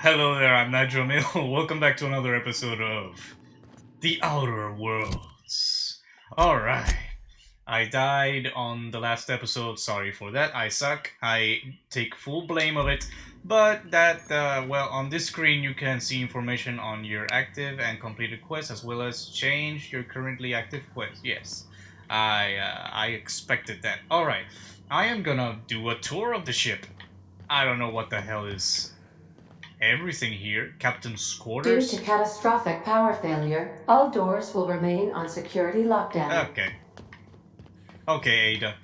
Hello there, I'm Nigel Mail. Welcome back to another episode of The Outer Worlds. Alright, I died on the last episode, sorry for that, I suck, I take full blame of it, but well, on this screen you can see information on your active and completed quests as well as change your currently active quest, yes. I expected that. Alright, I am gonna do a tour of the ship. I don't know what the hell is everything here. Captain's Due to quarters. catastrophic power failure, all doors will remain on security lockdown. Okay. Okay, Ada.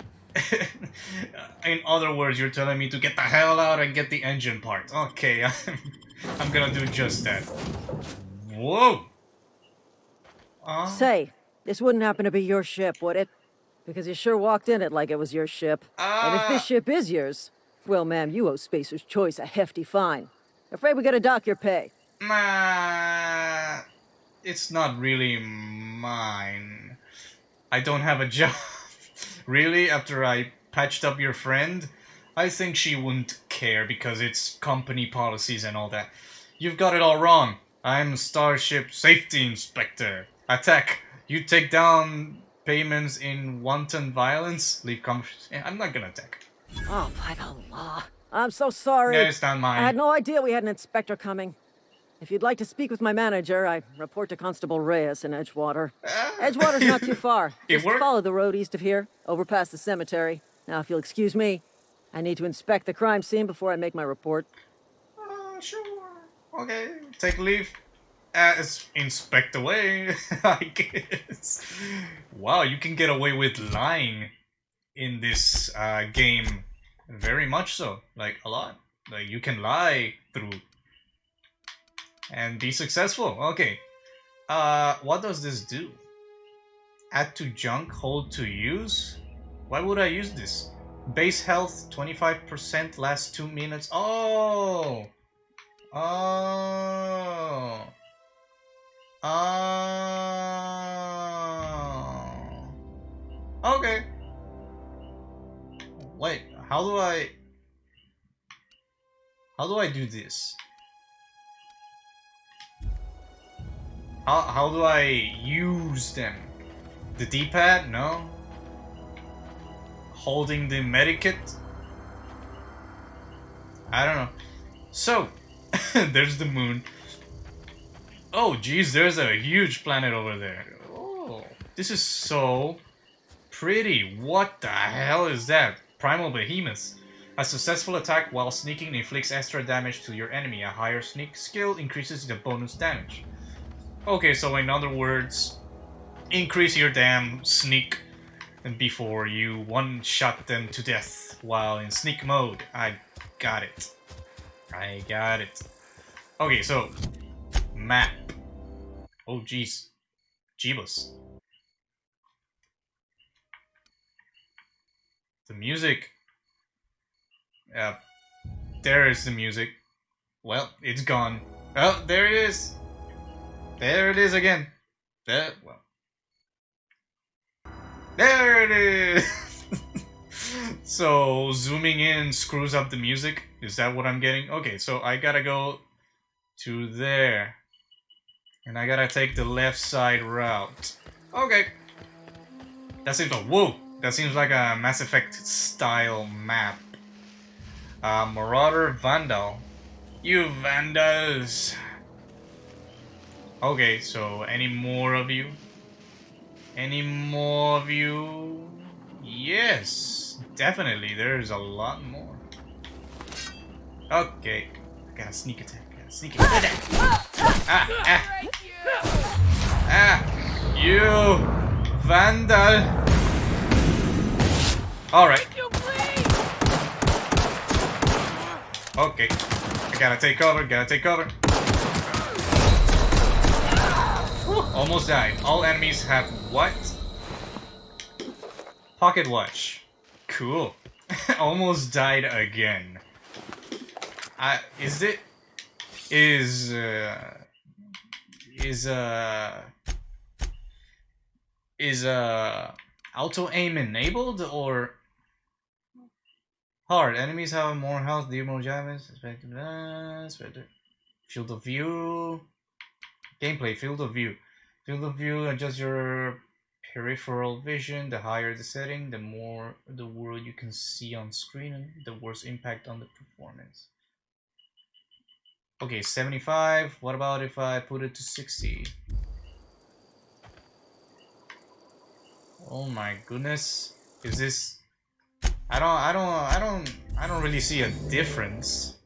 In other words, you're telling me to get the hell out and get the engine part. Okay, I'm gonna do just that. Whoa! Say, this wouldn't happen to be your ship, would it? Because you sure walked in it like it was your ship. And if this ship is yours, well, ma'am, you owe Spacer's Choice a hefty fine. Afraid we gotta dock your pay. It's not really mine. I don't have a job. Really? After I patched up your friend? I think she wouldn't care because it's company policies and all that. You've got it all wrong. I'm Starship Safety Inspector. Attack. You take down payments in wanton violence. Leave I'm not gonna attack. Oh, by the law. I'm so sorry. No, it's not mine. I had no idea we had an inspector coming. If you'd like to speak with my manager, I report to Constable Reyes in Edgewater. Edgewater's not too far. Just follow the road east of here, over past the cemetery. Now, if you'll excuse me, I need to inspect the crime scene before I make my report. Sure. Okay, take leave. Inspect away, I guess. Wow, you can get away with lying in this game. Very much so. Like, a lot. Like, you can lie through and be successful. Okay. What does this do? Add to junk, hold to use? Why would I use this? Base health, 25%, last 2 minutes. Oh! Oh! Oh! Okay. Wait, how do I do this? How do I use them? The D-pad? No. Holding the medikit? I don't know. So, there's the moon. Oh, geez, there's a huge planet over there. Oh, this is so pretty. What the hell is that? Primal Behemoth. A successful attack while sneaking inflicts extra damage to your enemy. A higher sneak skill increases the bonus damage. Okay, so in other words, increase your damn sneak before you one-shot them to death while in sneak mode. I got it. I got it. Okay, so map. Oh jeez. Jeebus. The music. There is the music. Well, it's gone. Oh, there it is. There it is again. There it is. So zooming in screws up the music. Is that what I'm getting? Okay, so I gotta go to there. And I gotta take the left side route. Okay. That seems like, whoa! That seems like a Mass Effect style map. Marauder Vandal. You vandals! Okay, so any more of you? Any more of you? Yes! Definitely, there's a lot more. Okay. I got a sneak attack. Sneak attack. You vandal. Alright. Okay. I gotta take cover, Almost died. All enemies have what? Pocket watch. Cool. Almost died again. Is auto aim enabled or hard? Enemies have more health, deal more damage. Field of view. Gameplay, field of view. Field of view, adjust your peripheral vision. The higher the setting, the more the world you can see on screen, and the worse impact on the performance. Okay, 75. What about if I put it to 60? Oh my goodness. Is this... I don't really see a difference.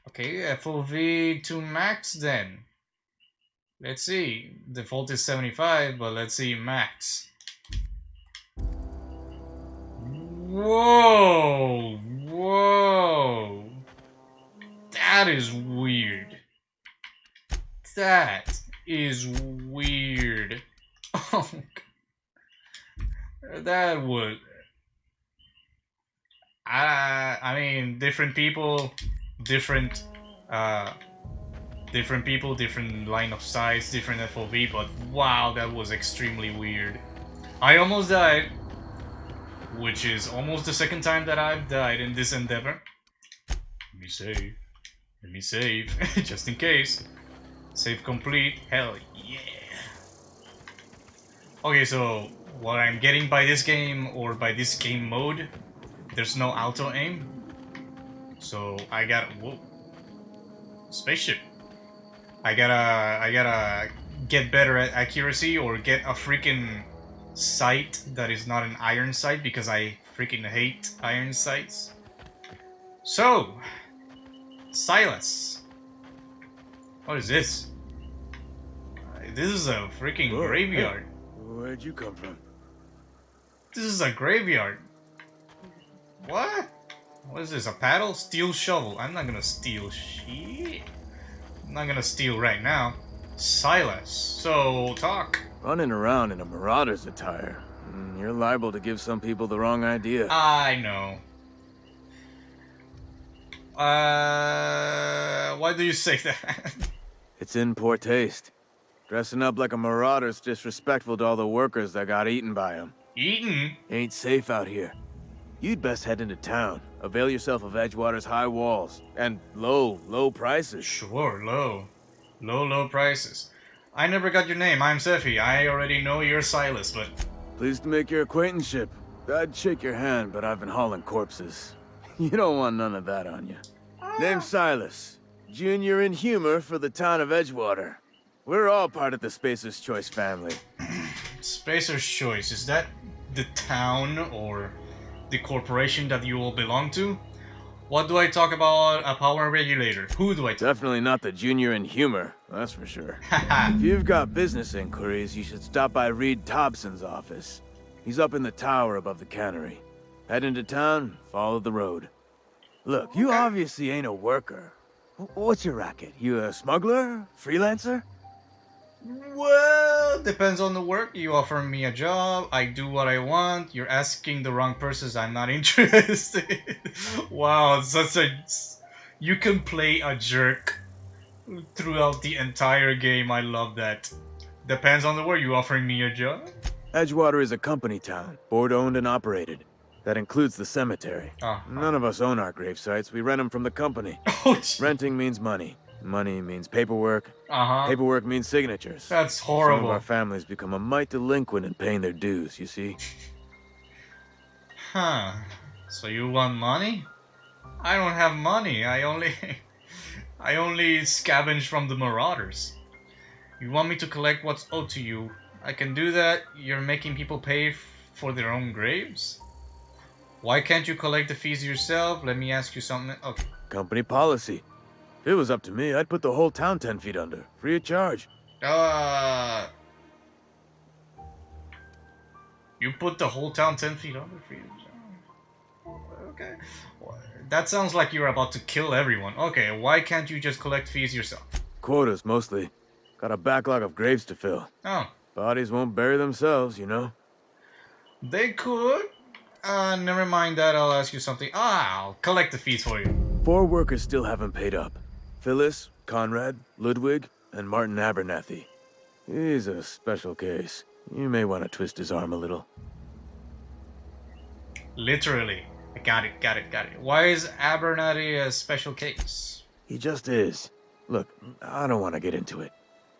Okay, FOV to max then. Let's see. Default is 75, but let's see max. Whoa! Whoa! That is weird. That is weird. Oh, that would... I mean, different people, different line of sights, different FOV, but wow, that was extremely weird. I almost died, which is almost the second time that I've died in this endeavor. Let me save. Let me save, just in case. Save complete. Hell yeah. Okay, so what I'm getting by this game, or by this game mode, there's no auto aim. So I got... whoa. Spaceship. I gotta get better at accuracy, or get a freaking sight that is not an iron sight, because I freaking hate iron sights. So, Silas. What is this? This is a freaking graveyard. Hey, where'd you come from? This is a graveyard. What? What is this? A paddle? Steel shovel. I'm not gonna steal shit. I'm not gonna steal right now. Silas. So, talk. Running around in a marauder's attire. You're liable to give some people the wrong idea. I know. Why do you say that? It's in poor taste. Dressing up like a marauder's disrespectful to all the workers that got eaten by him. Eaten? Ain't safe out here. You'd best head into town. Avail yourself of Edgewater's high walls. And low prices. Sure, low prices. I never got your name. I'm Sephi. I already know you're Silas, but... Pleased to make your acquaintanceship. I'd shake your hand, but I've been hauling corpses. You don't want none of that on you. Name's Silas. Junior in humor for the town of Edgewater. We're all part of the Spacer's Choice family. Spacer's Choice, is that the town or the corporation that you all belong to? What do I talk about a power regulator? Who do I talk? Definitely not the Junior in humor, that's for sure. If you've got business inquiries, you should stop by Reed Thompson's office. He's up in the tower above the cannery. Head into town, follow the road. Look, you obviously ain't a worker. What's your racket? You a smuggler? Freelancer? Well, depends on the work. You offer me a job, I do what I want. You're asking the wrong persons, I'm not interested. Wow, such a... You can play a jerk throughout the entire game. I love that. Depends on the work. You offering me a job? Edgewater is a company town, board-owned and operated. That includes the cemetery. None of us own our grave sites. We rent them from the company. Renting means money. Money means paperwork. Paperwork means signatures. That's horrible. Some of our families become a mite delinquent in paying their dues, you see? Huh. So you want money? I don't have money. I only scavenge from the marauders. You want me to collect what's owed to you? I can do that. You're making people pay for their own graves? Why can't you collect the fees yourself? Let me ask you something. Okay. Company policy. If it was up to me, I'd put the whole town 10 feet under, free of charge. You put the whole town 10 feet under, free of charge? Okay. That sounds like you're about to kill everyone. Okay, why can't you just collect fees yourself? Quotas, mostly. Got a backlog of graves to fill. Oh. Bodies won't bury themselves, you know? They could. Never mind that, I'll ask you something. I'll collect the fees for you. 4 workers still haven't paid up. Phyllis, Conrad, Ludwig, and Martin Abernathy. He's a special case. You may want to twist his arm a little. Literally. Got it. Why is Abernathy a special case? He just is. Look, I don't want to get into it.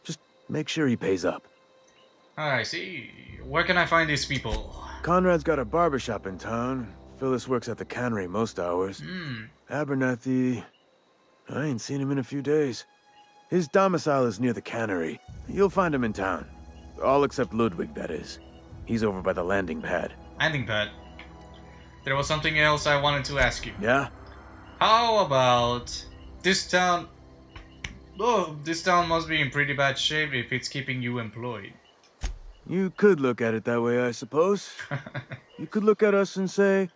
Just make sure he pays up. I see. Where can I find these people? Conrad's got a barbershop in town. Phyllis works at the cannery most hours. Abernathy... I ain't seen him in a few days. His domicile is near the cannery. You'll find him in town. All except Ludwig, that is. He's over by the landing pad. Landing pad? There was something else I wanted to ask you. Yeah? How about this town? Oh, this town must be in pretty bad shape if it's keeping you employed. You could look at it that way, I suppose. You could look at us and say,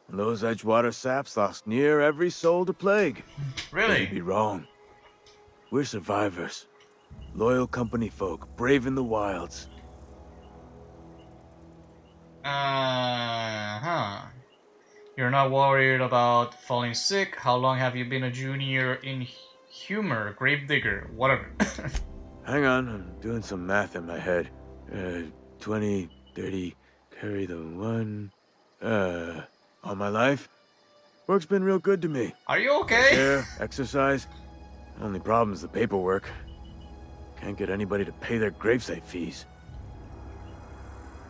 those Edgewater saps lost near every soul to plague. Really? You'd be wrong. We're survivors. Loyal company folk, brave in the wilds. You're not worried about falling sick? How long have you been a junior in humor, gravedigger, whatever? Hang on, I'm doing some math in my head. 20, 30, carry the 1. All my life? Work's been real good to me. Are you okay? Care, exercise. Only problem's the paperwork. Can't get anybody to pay their gravesite fees.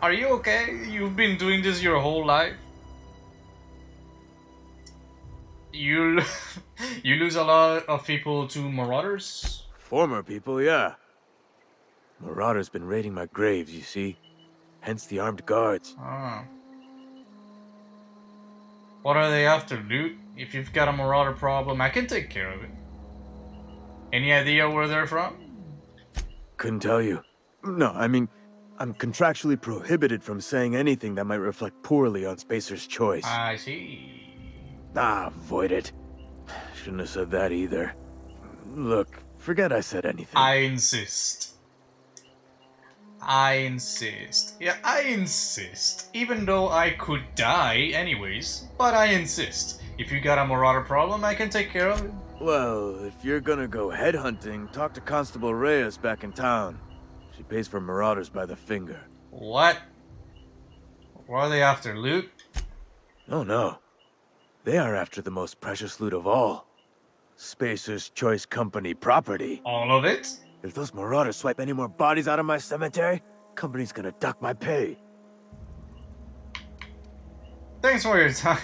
Are you okay? You've been doing this your whole life? You lose a lot of people to marauders? Former people, yeah. Marauders been raiding my graves, you see. Hence the armed guards. Ah. What are they after, loot? If you've got a marauder problem, I can take care of it. Any idea where they're from? Couldn't tell you. No, I mean, I'm contractually prohibited from saying anything that might reflect poorly on Spacer's choice. I see. Ah, avoid it. Shouldn't have said that either. Look, forget I said anything. I insist. Yeah, I insist. Even though I could die anyways, but I insist. If you got a marauder problem, I can take care of it. Well, if you're gonna go headhunting, talk to Constable Reyes back in town. She pays for marauders by the finger. What? What are they after, loot? Oh no. They are after the most precious loot of all. Spacer's Choice Company property. All of it? If those marauders swipe any more bodies out of my cemetery, company's gonna dock my pay. Thanks for your time.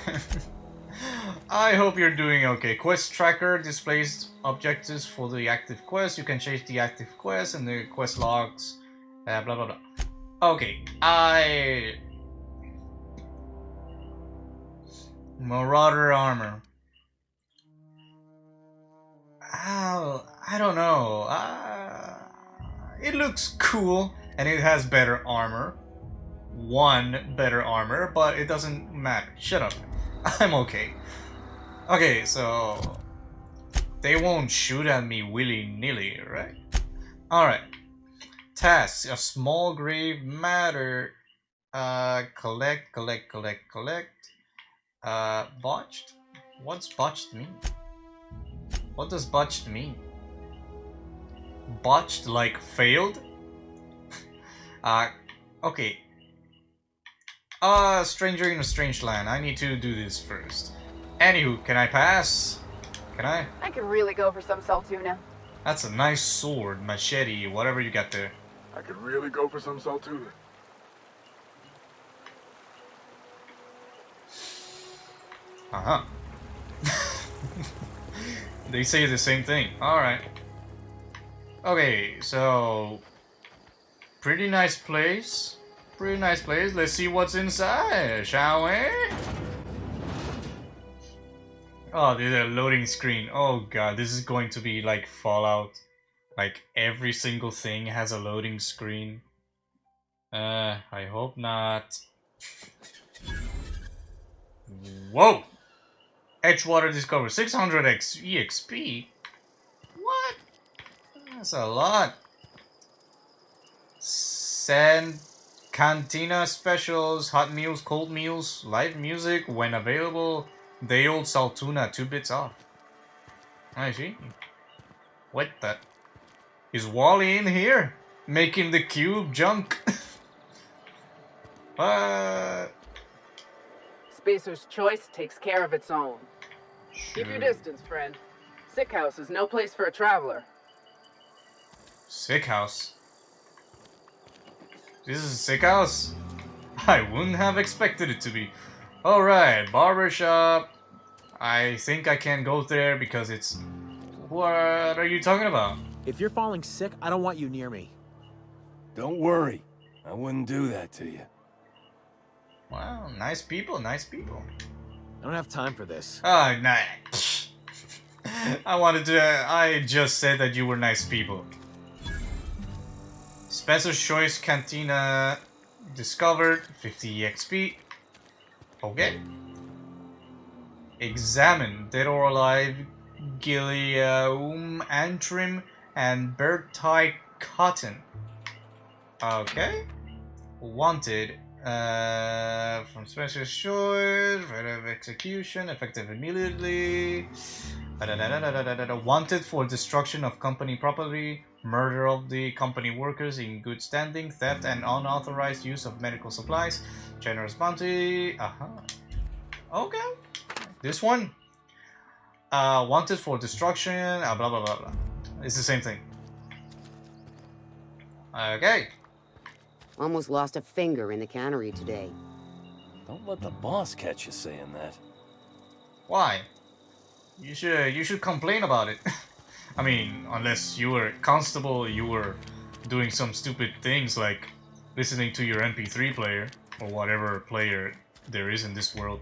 I hope you're doing okay. Quest tracker displays objectives for the active quest. You can change the active quest and the quest logs. Blah blah blah. Okay, Marauder armor. Oh, I don't know. It looks cool and it has better armor. One better armor, but it doesn't matter. Shut up. I'm okay. Okay, so they won't shoot at me willy-nilly, right? Alright. Tasks. A small grave matter. Collect. Botched? What's botched mean? What does botched mean? Botched like failed? Okay. Stranger in a strange land. I need to do this first. Anywho, can I pass? Can I? I could really go for some Saltuna. That's a nice sword, machete, whatever you got there. I could really go for some Saltuna. Uh-huh. They say the same thing. Alright. Okay, so... Pretty nice place. Pretty nice place. Let's see what's inside, shall we? Oh, there's a loading screen. Oh god, this is going to be like Fallout. Like, every single thing has a loading screen. I hope not. Whoa! Edgewater discovered 600 EXP? What? That's a lot. Sand Cantina specials, hot meals, cold meals, live music when available. Day old Saltuna, 2 bits off. I see. What the? Is Wally in here? Making the cube junk? Spacer's choice takes care of its own. Keep your Sure. distance, friend. Sick house is no place for a traveler. Sick house. This is a sick house. I wouldn't have expected it to be. Alright, barbershop. I think I can't go there because it's... What are you talking about? If you're falling sick, I don't want you near me. Don't worry. I wouldn't do that to you. Wow, nice people, nice people. I don't have time for this. Oh, nice. I just said that you were nice people. Spencer's Choice Cantina discovered, 50 EXP. Okay. Examine, dead or alive, Gilliaum Antrim and Bertai Cotton. Okay. Wanted. From Spencer's Choice, right of execution, effective immediately. Wanted for destruction of company property, murder of the company workers in good standing, theft and unauthorized use of medical supplies, generous bounty. Okay. This one. Wanted for destruction, blah blah blah blah. It's the same thing. Okay. Almost lost a finger in the cannery today. Don't let the boss catch you saying that. Why? You should complain about it. I mean, unless you were constable, you were doing some stupid things like listening to your MP3 player or whatever player there is in this world.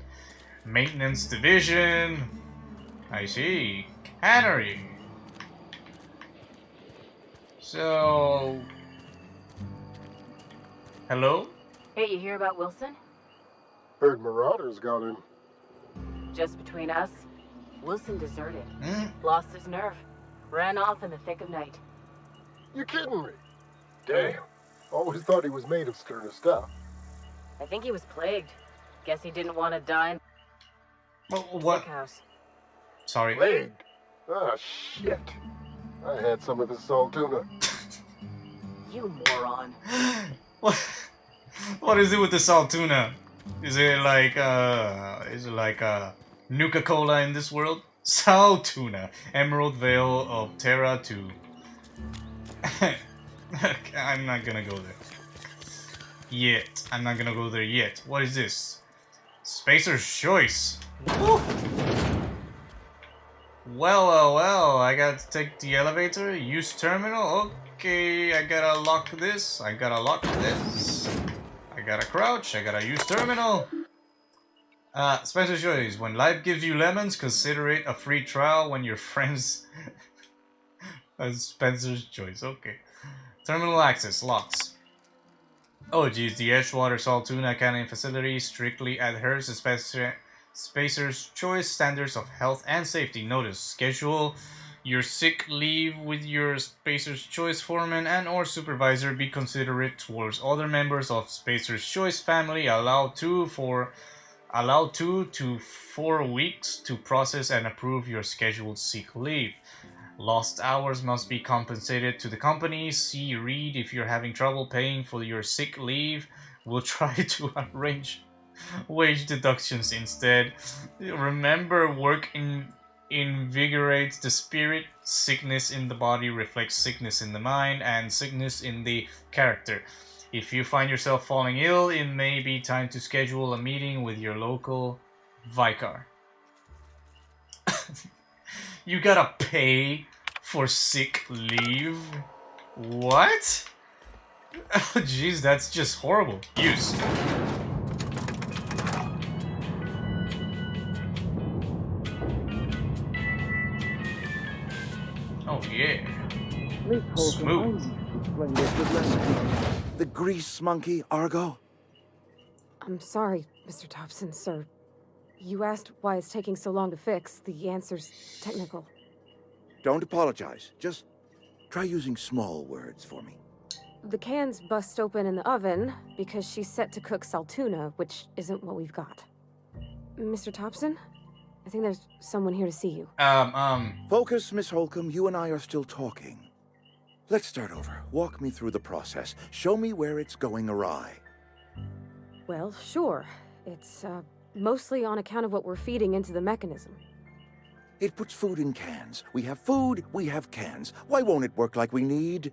Maintenance division. I see. Cannery. So, hello? Hey, you hear about Wilson? Heard Marauders got him. Just between us, Wilson deserted. Hmm? Lost his nerve. Ran off in the thick of night. You kidding me? Damn. Always thought he was made of sterner stuff. I think he was plagued. Guess he didn't want to die in What? sick house. Sorry. Plagued? Ah, shit. I had some of this salt tuna. You moron. What is it with the salt tuna? Is it like Nuka-Cola in this world? Salt tuna, Emerald Vale of Terra 2. I'm not gonna go there yet. I'm not gonna go there yet. What is this? Spacer's Choice. Woo. Well, I gotta take the elevator, use terminal. Okay, I gotta lock this, I gotta crouch, I gotta use terminal. Spencer's Choice. When life gives you lemons, consider it a free trial when your friends... Spencer's Choice, okay. Terminal access, locks. Oh geez, the Edgewater Salt Tuna Canning Facility strictly adheres to Spacer's Choice standards of health and safety. Notice, schedule your sick leave with your Spacer's Choice foreman and or supervisor. Be considerate towards other members of Spacer's Choice family. Allow 2 to 4 weeks to process and approve your scheduled sick leave. Lost hours must be compensated to the company. See Reed if you're having trouble paying for your sick leave. We'll try to arrange wage deductions instead. Remember, work invigorates the spirit. Sickness in the body reflects sickness in the mind and sickness in the character. If you find yourself falling ill, it may be time to schedule a meeting with your local Vicar. You gotta pay for sick leave? What? Oh jeez, that's just horrible. Use. Oh yeah. Smooth. The grease monkey, Argo? I'm sorry, Mr. Thompson, sir. You asked why it's taking so long to fix. The answer's technical. Don't apologize. Just try using small words for me. The can's bust open in the oven because she's set to cook saltuna, which isn't what we've got. Mr. Thompson? I think there's someone here to see you. Focus, Miss Holcomb. You and I are still talking. Let's start over. Walk me through the process. Show me where it's going awry. Well, sure. It's, mostly on account of what we're feeding into the mechanism. It puts food in cans. We have food, we have cans. Why won't it work like we need?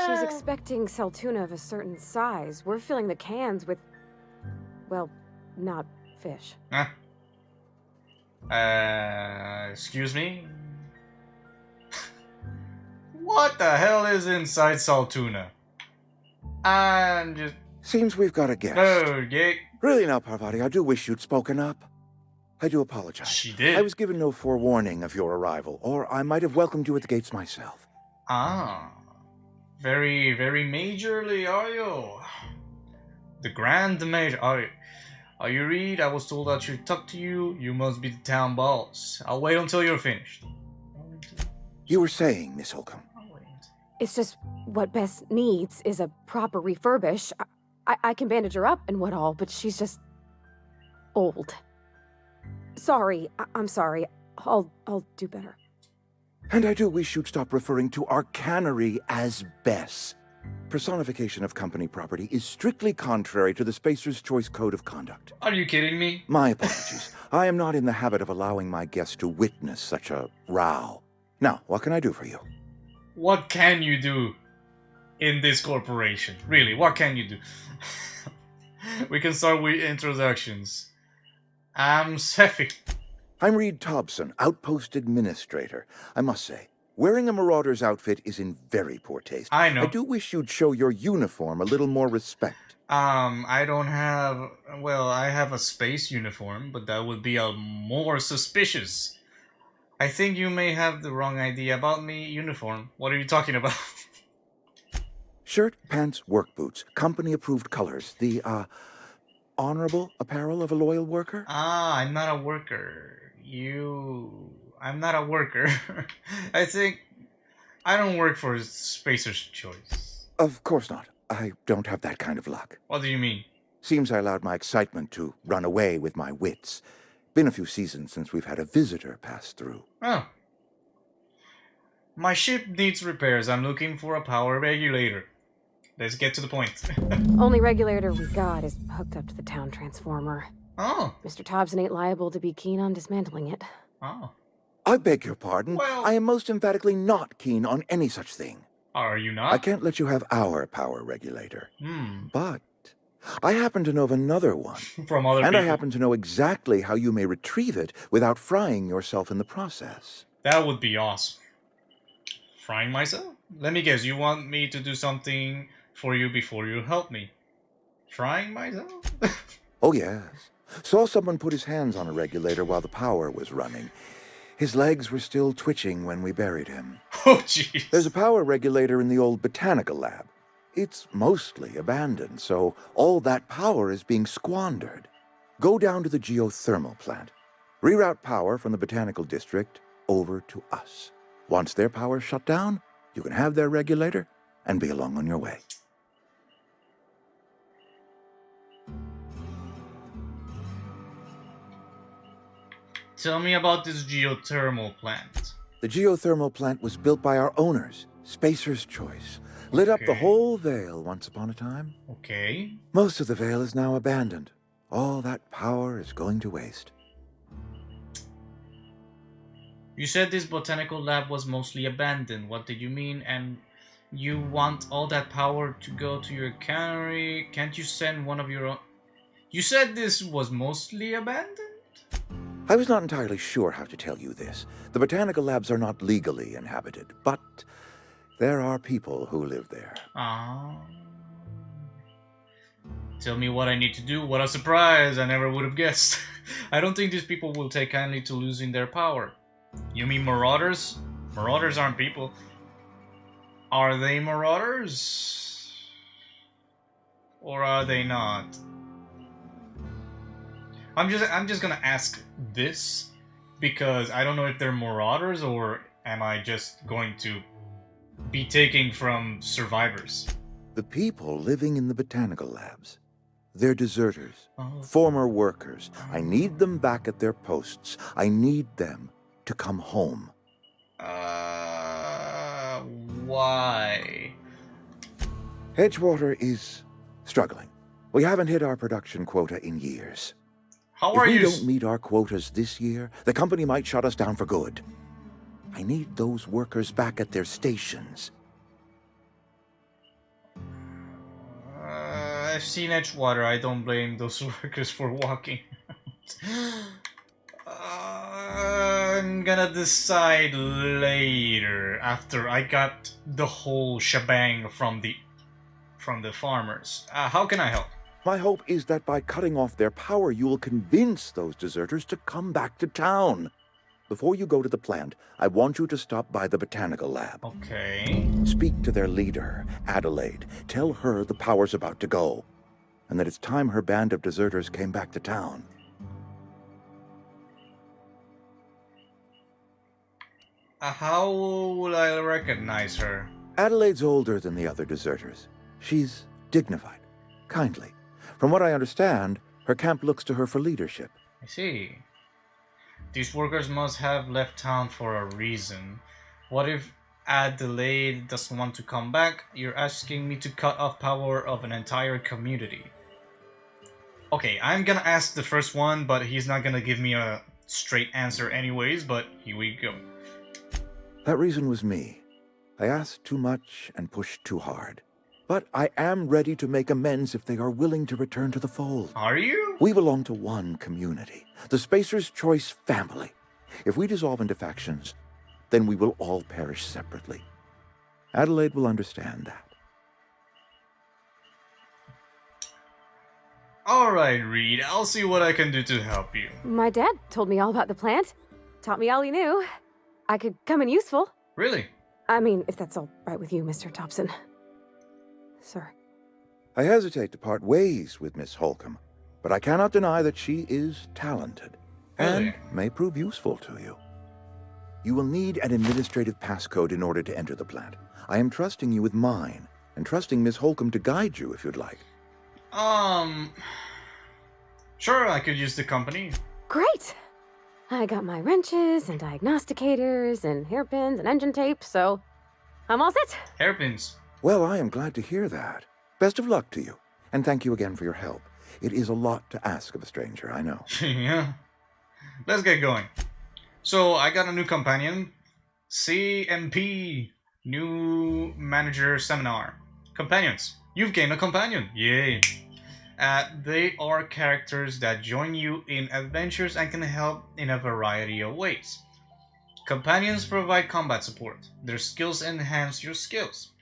She's expecting Saltuna of a certain size. We're filling the cans with, well, not fish. Excuse me? What the hell is inside Saltuna? I'm just... Seems we've got a guest. Okay. Really now, Parvati, I do wish you'd spoken up. I do apologize. She did? I was given no forewarning of your arrival, or I might have welcomed you at the gates myself. Ah. Very, very majorly, are you? The Grand Major. Are you Reed? I was told I should talk to you. You must be the town boss. I'll wait until you're finished. You were saying, Miss Holcomb. It's just what Bess needs is a proper refurbish. I can bandage her up and what all, but she's just old. Sorry, I'm sorry. I'll do better. And I do wish you'd stop referring to our cannery as Bess. Personification of company property is strictly contrary to the Spacer's Choice Code of Conduct. Are you kidding me? My apologies. I am not in the habit of allowing my guests to witness such a row. Now, what can I do for you? What can you do in this corporation? Really, what can you do? We can start with introductions. I'm Sci-Fi. I'm Reed Thompson, Outpost Administrator. I must say, wearing a Marauder's outfit is in very poor taste. I know. I do wish you'd show your uniform a little more respect. I don't have... Well, I have a space uniform, but that would be more suspicious. I think you may have the wrong idea about me. Uniform. What are you talking about? Shirt, pants, work boots. Company-approved colors. The, honorable apparel of a loyal worker? Ah, I'm not a worker. I'm not a worker. I think... I don't work for Spacer's Choice. Of course not. I don't have that kind of luck. What do you mean? Seems I allowed my excitement to run away with my wits. Been a few seasons since we've had a visitor pass through. Oh. My ship needs repairs. I'm looking for a power regulator. Let's get to the point. Only regulator we got is hooked up to the town transformer. Oh. Mr. Thompson ain't liable to be keen on dismantling it. Oh. I beg your pardon. Well, I am most emphatically not keen on any such thing. Are you not? I can't let you have our power regulator. Hmm. But I happen to know of another one. From other and people. I happen to know exactly how you may retrieve it without frying yourself in the process. That would be awesome. Frying myself? Let me guess, you want me to do something for you before you help me? Frying myself? Oh, yes. Saw someone put his hands on a regulator while the power was running. His legs were still twitching when we buried him. Oh, jeez. There's a power regulator in the old botanical lab. It's mostly abandoned, so all that power is being squandered. Go down to the geothermal plant. Reroute power from the botanical district over to us. Once their power's shut down, you can have their regulator and be along on your way. Tell me about this geothermal plant. The geothermal plant was built by our owners, Spacer's Choice. Lit up the whole Vale once upon a time. Okay. Most of the Vale is now abandoned. All that power is going to waste. You said this botanical lab was mostly abandoned. What did you mean? And you want all that power to go to your cannery? Can't you send one of your own? You said this was mostly abandoned? I was not entirely sure how to tell you this. The botanical labs are not legally inhabited, but there are people who live there. Ah. Tell me what I need to do. What a surprise. I never would have guessed. I don't think these people will take kindly to losing their power. You mean marauders? Marauders aren't people. Are they marauders? Or are they not? I'm just gonna ask this because I don't know if they're marauders or am I just going to be taking from survivors. The people living in the botanical labs. They're deserters, Oh. former workers. I need them back at their posts. I need them to come home. Why? Edgewater is struggling. We haven't hit our production quota in years. How If are we you? don't meet our quotas this year, the company might shut us down for good. I need those workers back at their stations. I've seen Edgewater. I don't blame those workers for walking. I'm gonna decide later after I got the whole shebang from the farmers. How can I help? My hope is that by cutting off their power, you will convince those deserters to come back to town. Before you go to the plant, I want you to stop by the botanical lab. Okay. Speak to their leader, Adelaide. Tell her the power's about to go, and that it's time her band of deserters came back to town. How will I recognize her? Adelaide's older than the other deserters. She's dignified, kindly. From what I understand, her camp looks to her for leadership. I see. These workers must have left town for a reason. What if Adelaide doesn't want to come back? You're asking me to cut off power of an entire community. Okay, I'm gonna ask the first one, but he's not gonna give me a straight answer anyways, but here we go. That reason was me. I asked too much and pushed too hard. But I am ready to make amends if they are willing to return to the fold. Are you? We belong to one community, the Spacer's Choice family. If we dissolve into factions, then we will all perish separately. Adelaide will understand that. Alright, Reed, I'll see what I can do to help you. My dad told me all about the plant. Taught me all he knew. I could come in useful. Really? I mean, if that's all right with you, Mr. Thompson. Sir. I hesitate to part ways with Miss Holcomb, but I cannot deny that she is talented and may prove useful to you. You will need an administrative passcode in order to enter the plant. I am trusting you with mine, and trusting Miss Holcomb to guide you if you'd like. Sure, I could use the company. Great! I got my wrenches and diagnosticators and hairpins and engine tape, so I'm all set. Hairpins. Well, I am glad to hear that. Best of luck to you, and thank you again for your help. It is a lot to ask of a stranger, I know. Yeah. Let's get going. So, I got a new companion. CMP. New Manager Seminar. Companions. You've gained a companion. Yay. They are characters that join you in adventures and can help in a variety of ways. Companions provide combat support. Their skills enhance your skills.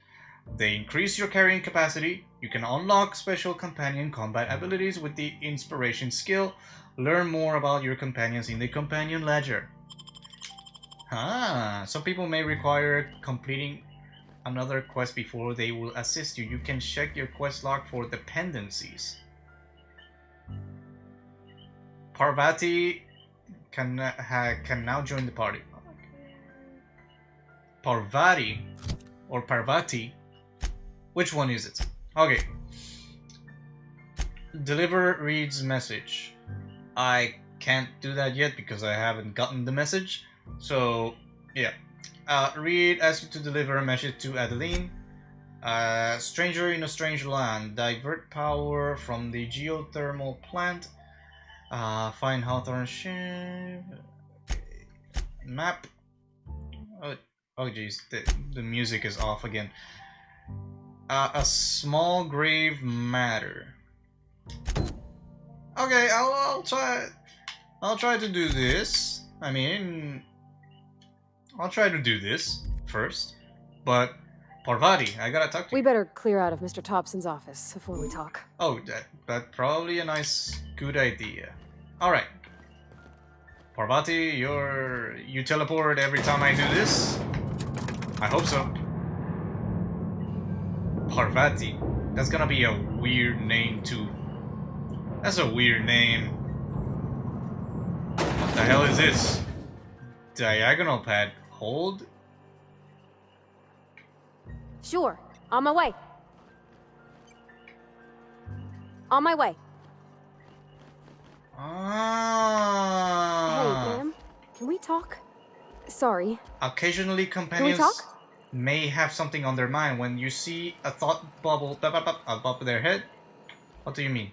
They increase your carrying capacity. You can unlock special companion combat abilities with the Inspiration skill. Learn more about your companions in the Companion Ledger. Some people may require completing another quest before they will assist you. You can check your quest log for dependencies. Parvati can now join the party. Parvati or Parvati? Which one is it? Okay. Deliver Reed's message. I can't do that yet because I haven't gotten the message. So, yeah. Reed asks you to deliver a message to Adeline. Stranger in a strange land. Divert power from the geothermal plant. Find Hawthorne ship. Map. Oh jeez, the music is off again. A small grave matter. Okay, I'll try to do this. I mean, I'll try to do this first. But Parvati, I gotta talk to you. We better clear out of Mr. Thompson's office before we talk. Oh, that's probably a good idea. Alright. Parvati, you teleport every time I do this? I hope so. Parvati. That's gonna be a weird name too. That's a weird name. What the hell is this? Diagonal pad. Hold? Sure. On my way. On my way. Hey, ma'am. Can we talk? Sorry. Occasionally, companions may have something on their mind. When you see a thought bubble above their head, what do you mean?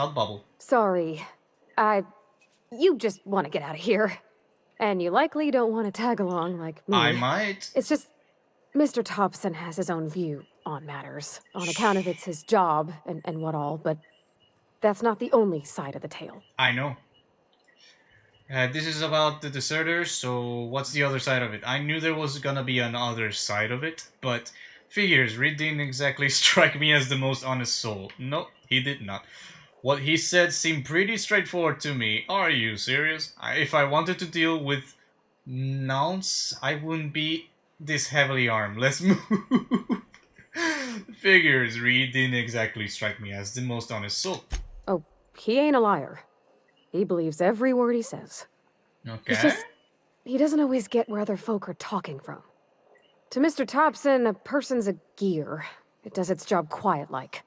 Thought bubble. Sorry. You just want to get out of here. And you likely don't want to tag along like me. I might. It's just, Mr. Thompson has his own view on matters, on account of it's his job and what all, but that's not the only side of the tale. I know. This is about the deserters, so what's the other side of it? I knew there was gonna be another side of it, but figures, Reed didn't exactly strike me as the most honest soul. No, he did not. What he said seemed pretty straightforward to me. Are you serious? If I wanted to deal with nouns, I wouldn't be this heavily armed. Let's move. Figures, Reed didn't exactly strike me as the most honest soul. Oh, he ain't a liar. He believes every word he says. Okay. He doesn't always get where other folk are talking from. To Mr. Thompson, a person's a gear. It does its job quiet-like.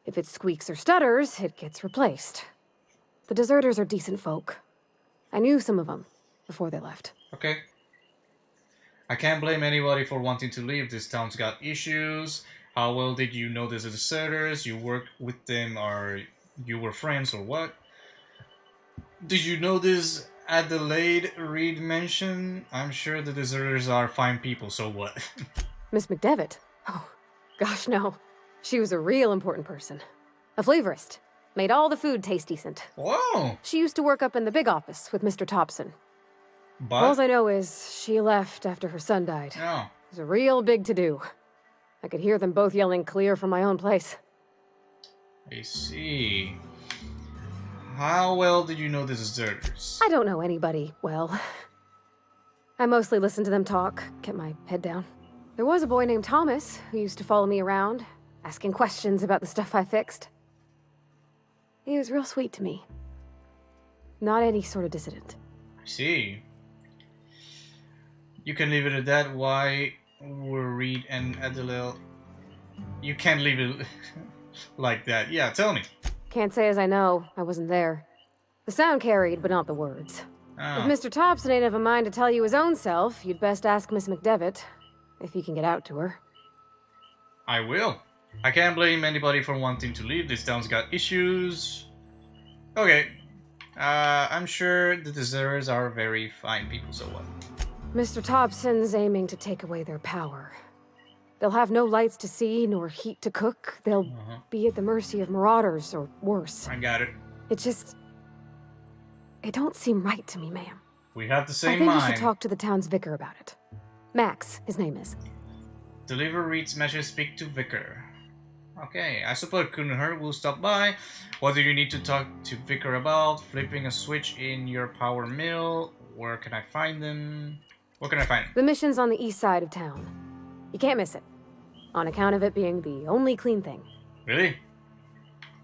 If it squeaks or stutters, it gets replaced. The deserters are decent folk. I knew some of them before they left. Okay. I can't blame anybody for wanting to leave. This town's got issues. How well did you know the deserters? You worked with them, or you were friends, or what? Did you know this Adelaide Reed mentioned? I'm sure the deserters are fine people, so what? Miss McDevitt? Oh, gosh, no. She was a real important person. A flavorist. Made all the food taste decent. Whoa! She used to work up in the big office with Mr. Thompson. But All I know is she left after her son died. Oh. It was a real big to-do. I could hear them both yelling clear from my own place. I see. How well did you know the deserters? I don't know anybody well. I mostly listened to them talk, kept my head down. There was a boy named Thomas who used to follow me around, asking questions about the stuff I fixed. He was real sweet to me. Not any sort of dissident. I see. You can leave it at that. Why were Reed and Adelaide? You can't leave it like that. Yeah, tell me. Can't say as I know. I wasn't there. The sound carried, but not the words. Oh. If Mr. Thompson ain't of a mind to tell you his own self, you'd best ask Miss McDevitt, if you can get out to her. I will. I can't blame anybody for wanting to leave. This town's got issues. Okay. I'm sure the deserters are very fine people, so what? Mr. Thompson's aiming to take away their power. They'll have no lights to see, nor heat to cook. They'll be at the mercy of marauders, or worse. I got it. It don't seem right to me, ma'am. We have the same I think mind. you should talk to the town's vicar about it. Max, his name is. Deliver Reed's message, speak to Vicar. Okay, I suppose it couldn't hurt. We'll stop by. What do you need to talk to Vicar about? Flipping a switch in your power mill? Where can I find them? Where can I find them? The mission's on the east side of town. You can't miss it. On account of it being the only clean thing. Really?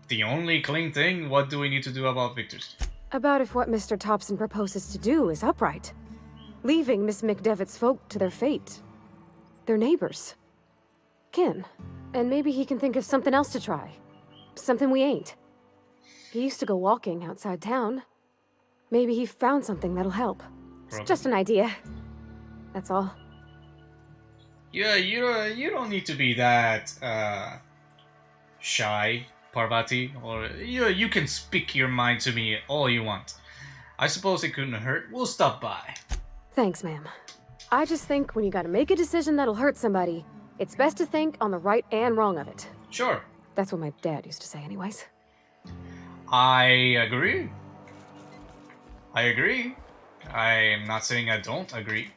The only clean thing? What do we need to do about Victor's? About if what Mr. Thompson proposes to do is upright. Leaving Miss McDevitt's folk to their fate. They're neighbors. Kin. And maybe he can think of something else to try. Something we ain't. He used to go walking outside town. Maybe he found something that'll help. It's just an idea. That's all. Yeah, you don't need to be that shy, Parvati. Or you can speak your mind to me all you want. I suppose it couldn't hurt. We'll stop by. Thanks, ma'am. I just think when you gotta make a decision that'll hurt somebody, it's best to think on the right and wrong of it. Sure. That's what my dad used to say anyways. I agree. I'm not saying I don't agree.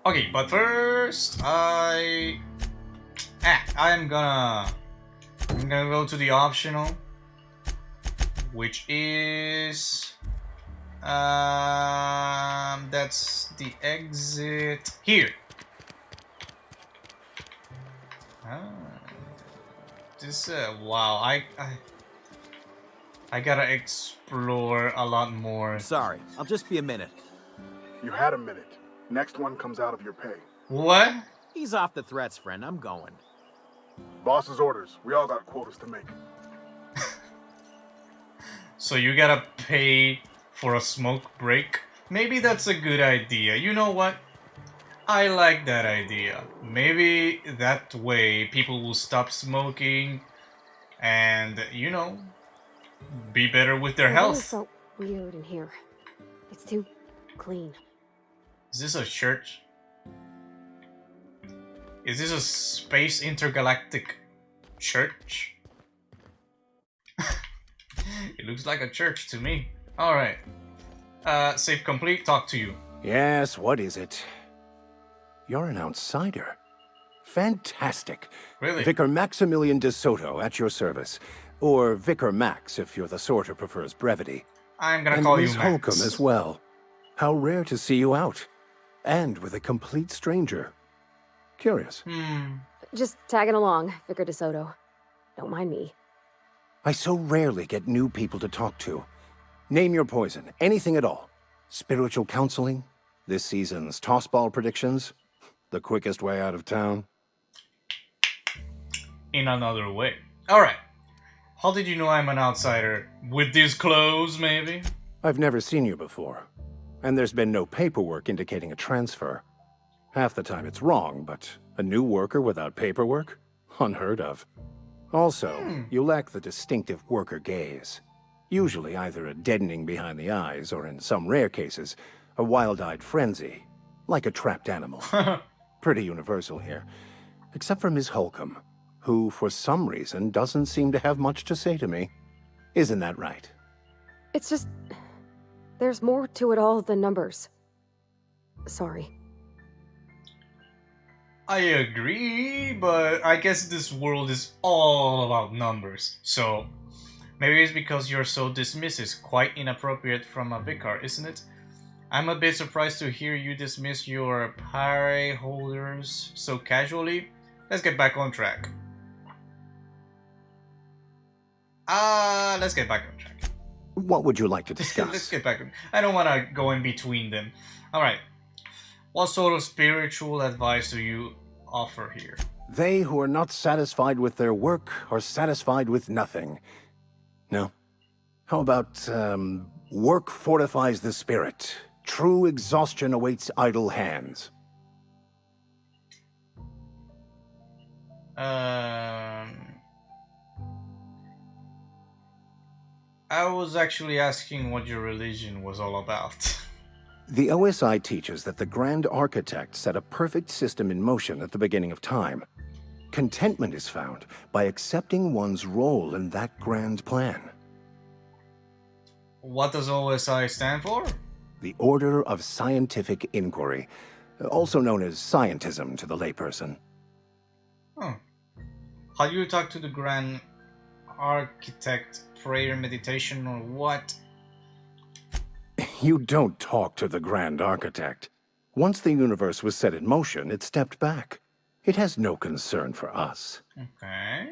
Okay, but first, I'm gonna go to the optional, which is that's the exit here. Wow, I gotta explore a lot more. Sorry, I'll just be a minute. You had a minute. Next one comes out of your pay. What? Ease off the threats, friend. I'm going. Boss's orders. We all got quotas to make. So you gotta pay for a smoke break? Maybe that's a good idea. You know what? I like that idea. Maybe that way people will stop smoking and, be better with their It always health. felt weird in here. It's too clean. Is this a church? Is this a space intergalactic church? It looks like a church to me. Alright. Save complete, talk to you. Yes, what is it? You're an outsider. Fantastic. Really? Vicar Maximilian de Soto at your service. Or Vicar Max if you're the sort who prefers brevity. I'm gonna and call Miss you Max. Holcomb as well. How rare to see you out. And with a complete stranger. Curious. Just tagging along, Vicar DeSoto. Don't mind me. I so rarely get new people to talk to. Name your poison, anything at all. Spiritual counseling, this season's tossball predictions, the quickest way out of town. In another way. Alright. How did you know I'm an outsider? With these clothes, maybe? I've never seen you before. And there's been no paperwork indicating a transfer. Half the time it's wrong, but a new worker without paperwork? Unheard of. Also, you lack the distinctive worker gaze. Usually either a deadening behind the eyes, or in some rare cases, a wild-eyed frenzy, like a trapped animal. Pretty universal here. Except for Ms. Holcomb, who, for some reason, doesn't seem to have much to say to me. Isn't that right? It's just... there's more to it all than numbers. Sorry. I agree, but I guess this world is all about numbers. So, maybe it's because you're so dismissive, quite inappropriate from a vicar, isn't it? I'm a bit surprised to hear you dismiss your pare holders so casually. Let's get back on track. Let's get back on track. What would you like to discuss? Let's get back on. I don't want to go in between them. Alright. What sort of spiritual advice do you offer here? They who are not satisfied with their work are satisfied with nothing. No? How about, work fortifies the spirit. True exhaustion awaits idle hands. I was actually asking what your religion was all about. The OSI teaches that the Grand Architect set a perfect system in motion at the beginning of time. Contentment is found by accepting one's role in that grand plan. What does OSI stand for? The Order of Scientific Inquiry, also known as scientism to the layperson. Huh. How do you talk to the Grand Architect? Prayer, meditation, or what? You don't talk to the Grand Architect. Once the universe was set in motion, it stepped back. It has no concern for us. Okay.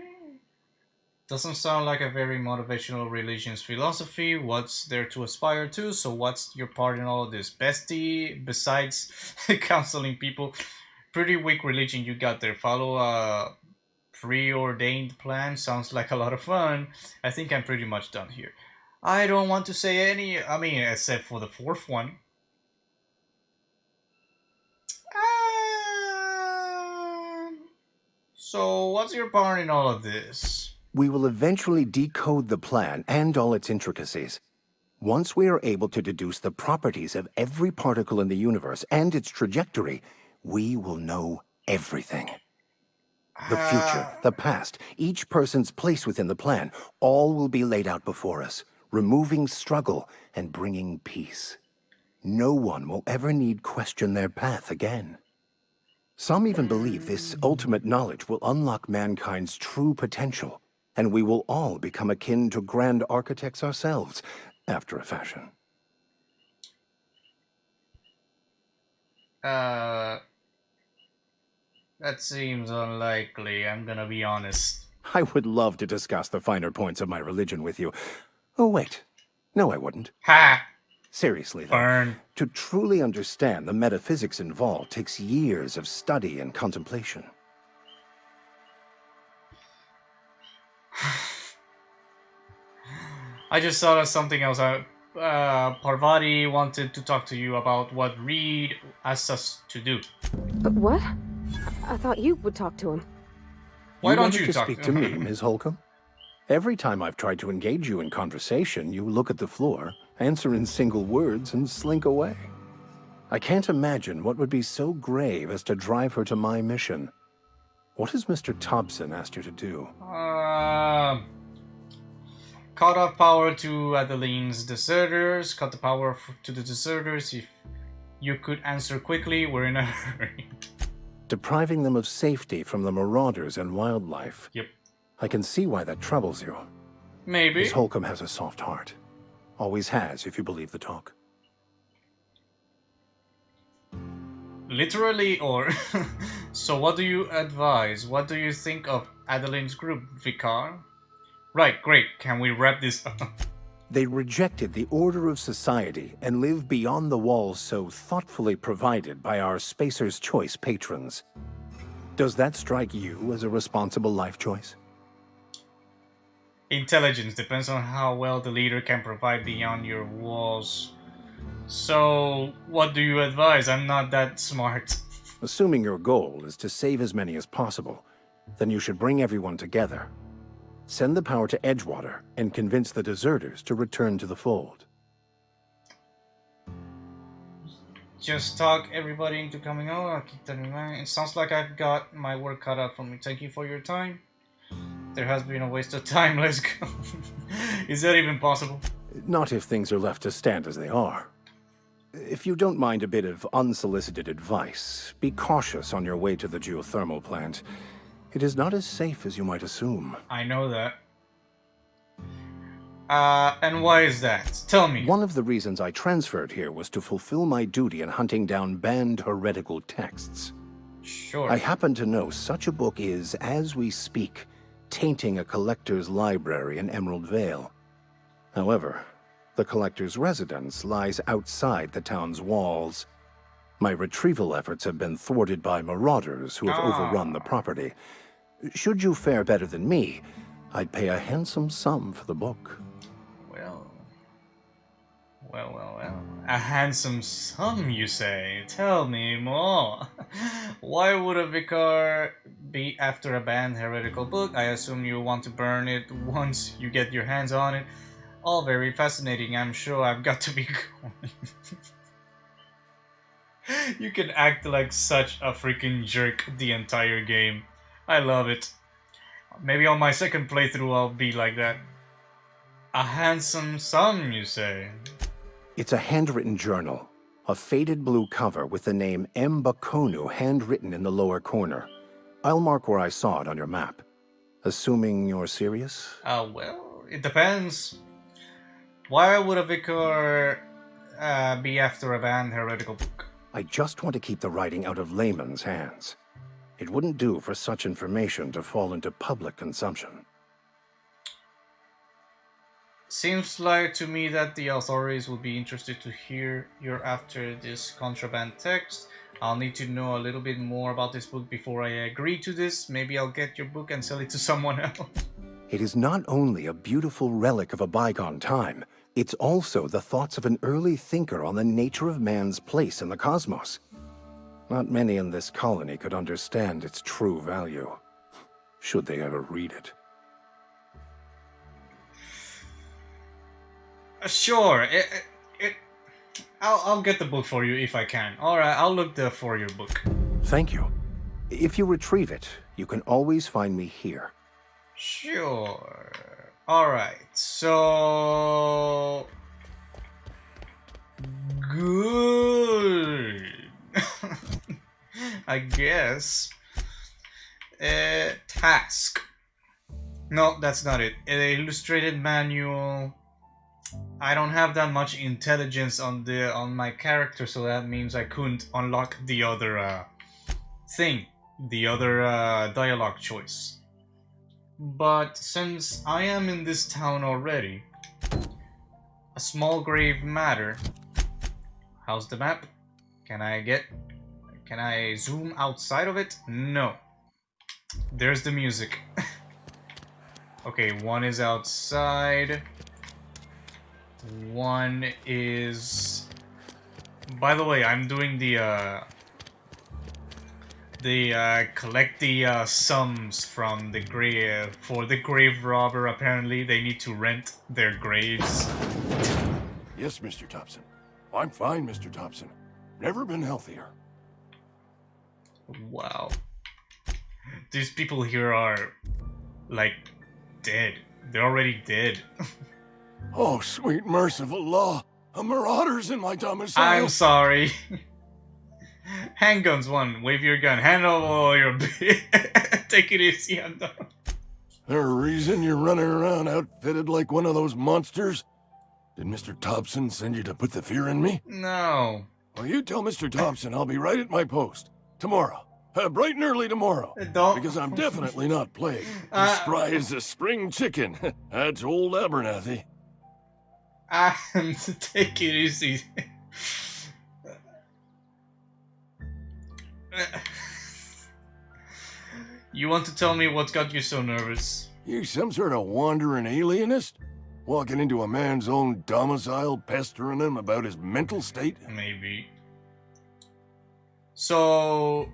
Doesn't sound like a very motivational religion's philosophy. What's there to aspire to? So what's your part in all of this? Bestie, besides counseling people? Pretty weak religion you got there. Follow a preordained plan. Sounds like a lot of fun. I think I'm pretty much done here. I don't want to say any, except for the fourth one. So what's your part in all of this? We will eventually decode the plan and all its intricacies. Once we are able to deduce the properties of every particle in the universe and its trajectory, we will know everything. The future, the past, each person's place within the plan, all will be laid out before us, removing struggle and bringing peace. No one will ever need question their path again. Some even believe this ultimate knowledge will unlock mankind's true potential, and we will all become akin to grand architects ourselves, after a fashion. That seems unlikely, I'm gonna be honest. I would love to discuss the finer points of my religion with you. Oh, wait. No, I wouldn't. Ha! Seriously, though, Burn. to truly understand the metaphysics involved takes years of study and contemplation. I just thought of something else. Parvati wanted to talk to you about what Reed asked us to do. What? I thought you would talk to him. Why don't wanted you to talk speak to me, Ms. Holcomb? Every time I've tried to engage you in conversation, you look at the floor, answer in single words, and slink away. I can't imagine what would be so grave as to drive her to my mission. What has Mr. Thompson asked you to do? Cut off power to Adeline's deserters. Cut the power to the deserters. If you could answer quickly, we're in a hurry. Depriving them of safety from the marauders and wildlife. Yep. I can see why that troubles you. Maybe. Miss Holcomb has a soft heart. Always has, if you believe the talk. Literally, or... So what do you advise? What do you think of Adeline's group, Vicar? Right, great. Can we wrap this up? They rejected the order of society and live beyond the walls so thoughtfully provided by our Spacer's Choice patrons. Does that strike you as a responsible life choice? Intelligence depends on how well the leader can provide beyond your walls. So, what do you advise? I'm not that smart. Assuming your goal is to save as many as possible, then you should bring everyone together. Send the power to Edgewater and convince the deserters to return to the fold. Just talk everybody into coming over. I'll keep that in mind. It sounds like I've got my work cut out for me. Thank you for your time. There has been a waste of time. Let's go. Is that even possible? Not if things are left to stand as they are. If you don't mind a bit of unsolicited advice, be cautious on your way to the geothermal plant. It is not as safe as you might assume. I know that. And why is that? Tell me. One of the reasons I transferred here was to fulfill my duty in hunting down banned heretical texts. Sure. I happen to know such a book is, as we speak, tainting a collector's library in Emerald Vale. However, the collector's residence lies outside the town's walls. My retrieval efforts have been thwarted by marauders who have overrun the property. Should you fare better than me, I'd pay a handsome sum for the book. Well. A handsome sum, you say? Tell me more. Why would a vicar be after a banned heretical book? I assume you want to burn it once you get your hands on it. All very fascinating. I'm sure I've got to be going. You can act like such a freaking jerk the entire game. I love it. Maybe on my second playthrough I'll be like that. A handsome sum, you say? It's a handwritten journal. A faded blue cover with the name M. Bakonu handwritten in the lower corner. I'll mark where I saw it on your map. Assuming you're serious? Well, it depends. Why would a vicar be after a banned heretical book? I just want to keep the writing out of layman's hands. It wouldn't do for such information to fall into public consumption. Seems like to me that the authorities will be interested to hear you're after this contraband text. I'll need to know a little bit more about this book before I agree to this. Maybe I'll get your book and sell it to someone else. It is not only a beautiful relic of a bygone time, it's also the thoughts of an early thinker on the nature of man's place in the cosmos. Not many in this colony could understand its true value, should they ever read it. Sure, I'll get the book for you if I can. Alright, I'll look for your book. Thank you. If you retrieve it, you can always find me here. Sure. Alright, so... Good. I guess. Task. No, that's not it. An illustrated manual. I don't have that much intelligence on my character, so that means I couldn't unlock the other thing, the other dialogue choice. But since I am in this town already, a small grave matter. How's the map? Can I zoom outside of it? No. There's the music. Okay, one is outside. One is... By the way, I'm doing the They collect the sums from the grave for the grave robber. Apparently, they need to rent their graves. Yes, Mr. Thompson. I'm fine, Mr. Thompson. Never been healthier. Wow. These people here are, like, dead. They're already dead. Oh, sweet merciful law. A marauder's in my domicile. I'm sorry. Handguns, one. Wave your gun. Hand over all your take it easy, I'm done. There a reason you're running around outfitted like one of those monsters? Did Mr. Thompson send you to put the fear in me? No. Well, you tell Mr. Thompson I'll be right at my post. Tomorrow. Bright and early tomorroe. Don't. Because I'm definitely not plagued. As spry as a spring chicken. That's old Abernathy. Take it easy. You want to tell me what's got you so nervous? You some sort of wandering alienist? Walking into a man's own domicile, pestering him about his mental state? Maybe. So,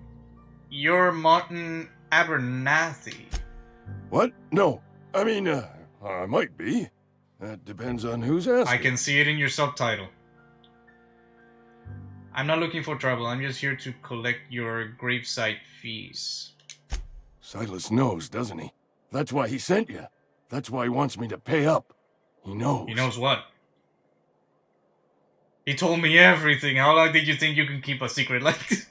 you're Martin Abernathy. What? No. I mean, I might be. That depends on who's asking. I can see it in your subtitle. I'm not looking for trouble. I'm just here to collect your gravesite fees. Silas knows, doesn't he? That's why he sent you. That's why he wants me to pay up. He knows. He knows what? He told me everything. How long did you think you can keep a secret like this?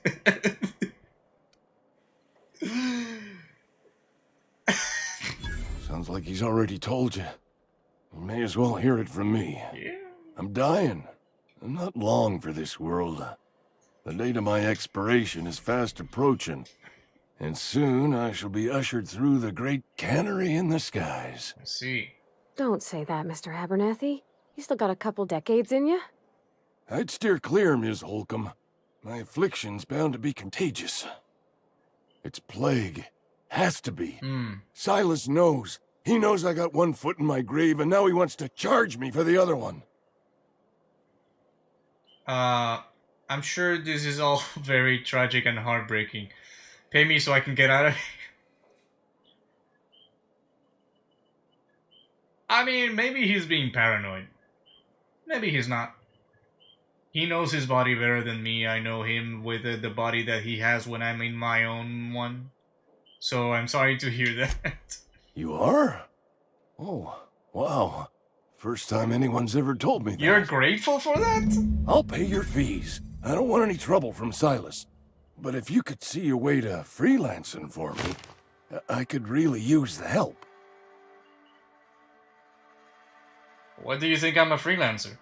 Sounds like he's already told you. You may as well hear it from me. Yeah. I'm dying. I'm not long for this world. The date of my expiration is fast approaching. And soon I shall be ushered through the great cannery in the skies. I see. Don't say that, Mr. Abernathy. You still got a couple decades in you. I'd steer clear, Ms. Holcomb. My affliction's bound to be contagious. It's plague. Has to be. Silas knows. He knows I got one foot in my grave, and now he wants to charge me for the other one. I'm sure this is all very tragic and heartbreaking. Pay me so I can get out of here. I mean, maybe he's being paranoid. Maybe he's not. He knows his body better than me. I know him with the body that he has when I'm in my own one. So I'm sorry to hear that. You are? Oh, wow. First time anyone's ever told me that. You're grateful for that? I'll pay your fees. I don't want any trouble from Silas. But if you could see a way to freelancing for me, I could really use the help. What do you think I'm a freelancer?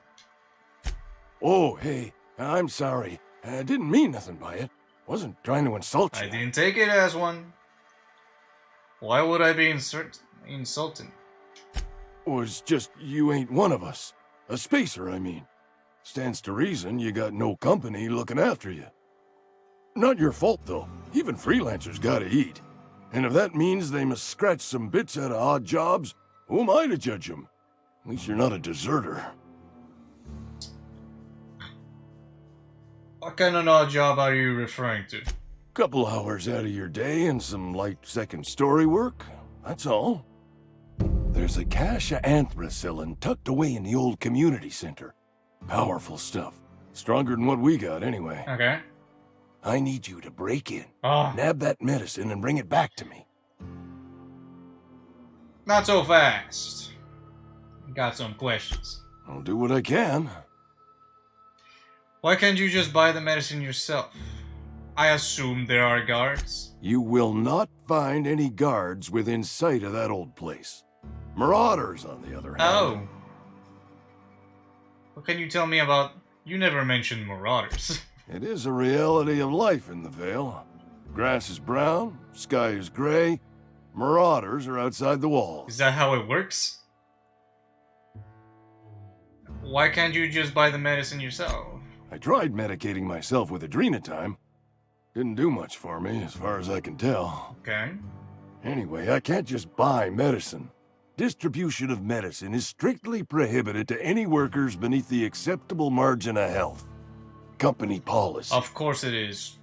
Oh, hey, I'm sorry. I didn't mean nothing by it. Wasn't trying to insult you. I didn't take it as one. Why would I be insulting? Was just you ain't one of us. A spacer, I mean. Stands to reason you got no company looking after you. Not your fault, though. Even freelancers gotta eat. And if that means they must scratch some bits out of odd jobs, who am I to judge them? At least you're not a deserter. What kind of odd job are you referring to? Couple hours out of your day and some light second story work. That's all. There's a cache of anthracillin tucked away in the old community center. Powerful stuff. Stronger than what we got, anyway. Okay. I need you to break in, Oh. nab that medicine, and bring it back to me. Not so fast. Got some questions. I'll do what I can. Why can't you just buy the medicine yourself? I assume there are guards. You will not find any guards within sight of that old place. Marauders, on the other hand. Oh. What can you tell me about... You never mentioned marauders. It is a reality of life in the Vale. Grass is brown, sky is gray. Marauders are outside the walls. Is that how it works? Why can't you just buy the medicine yourself? I tried medicating myself with adrenatime. Didn't do much for me, as far as I can tell. Okay. Anyway, I can't just buy medicine. Distribution of medicine is strictly prohibited to any workers beneath the acceptable margin of health. Company policy. Of course it is.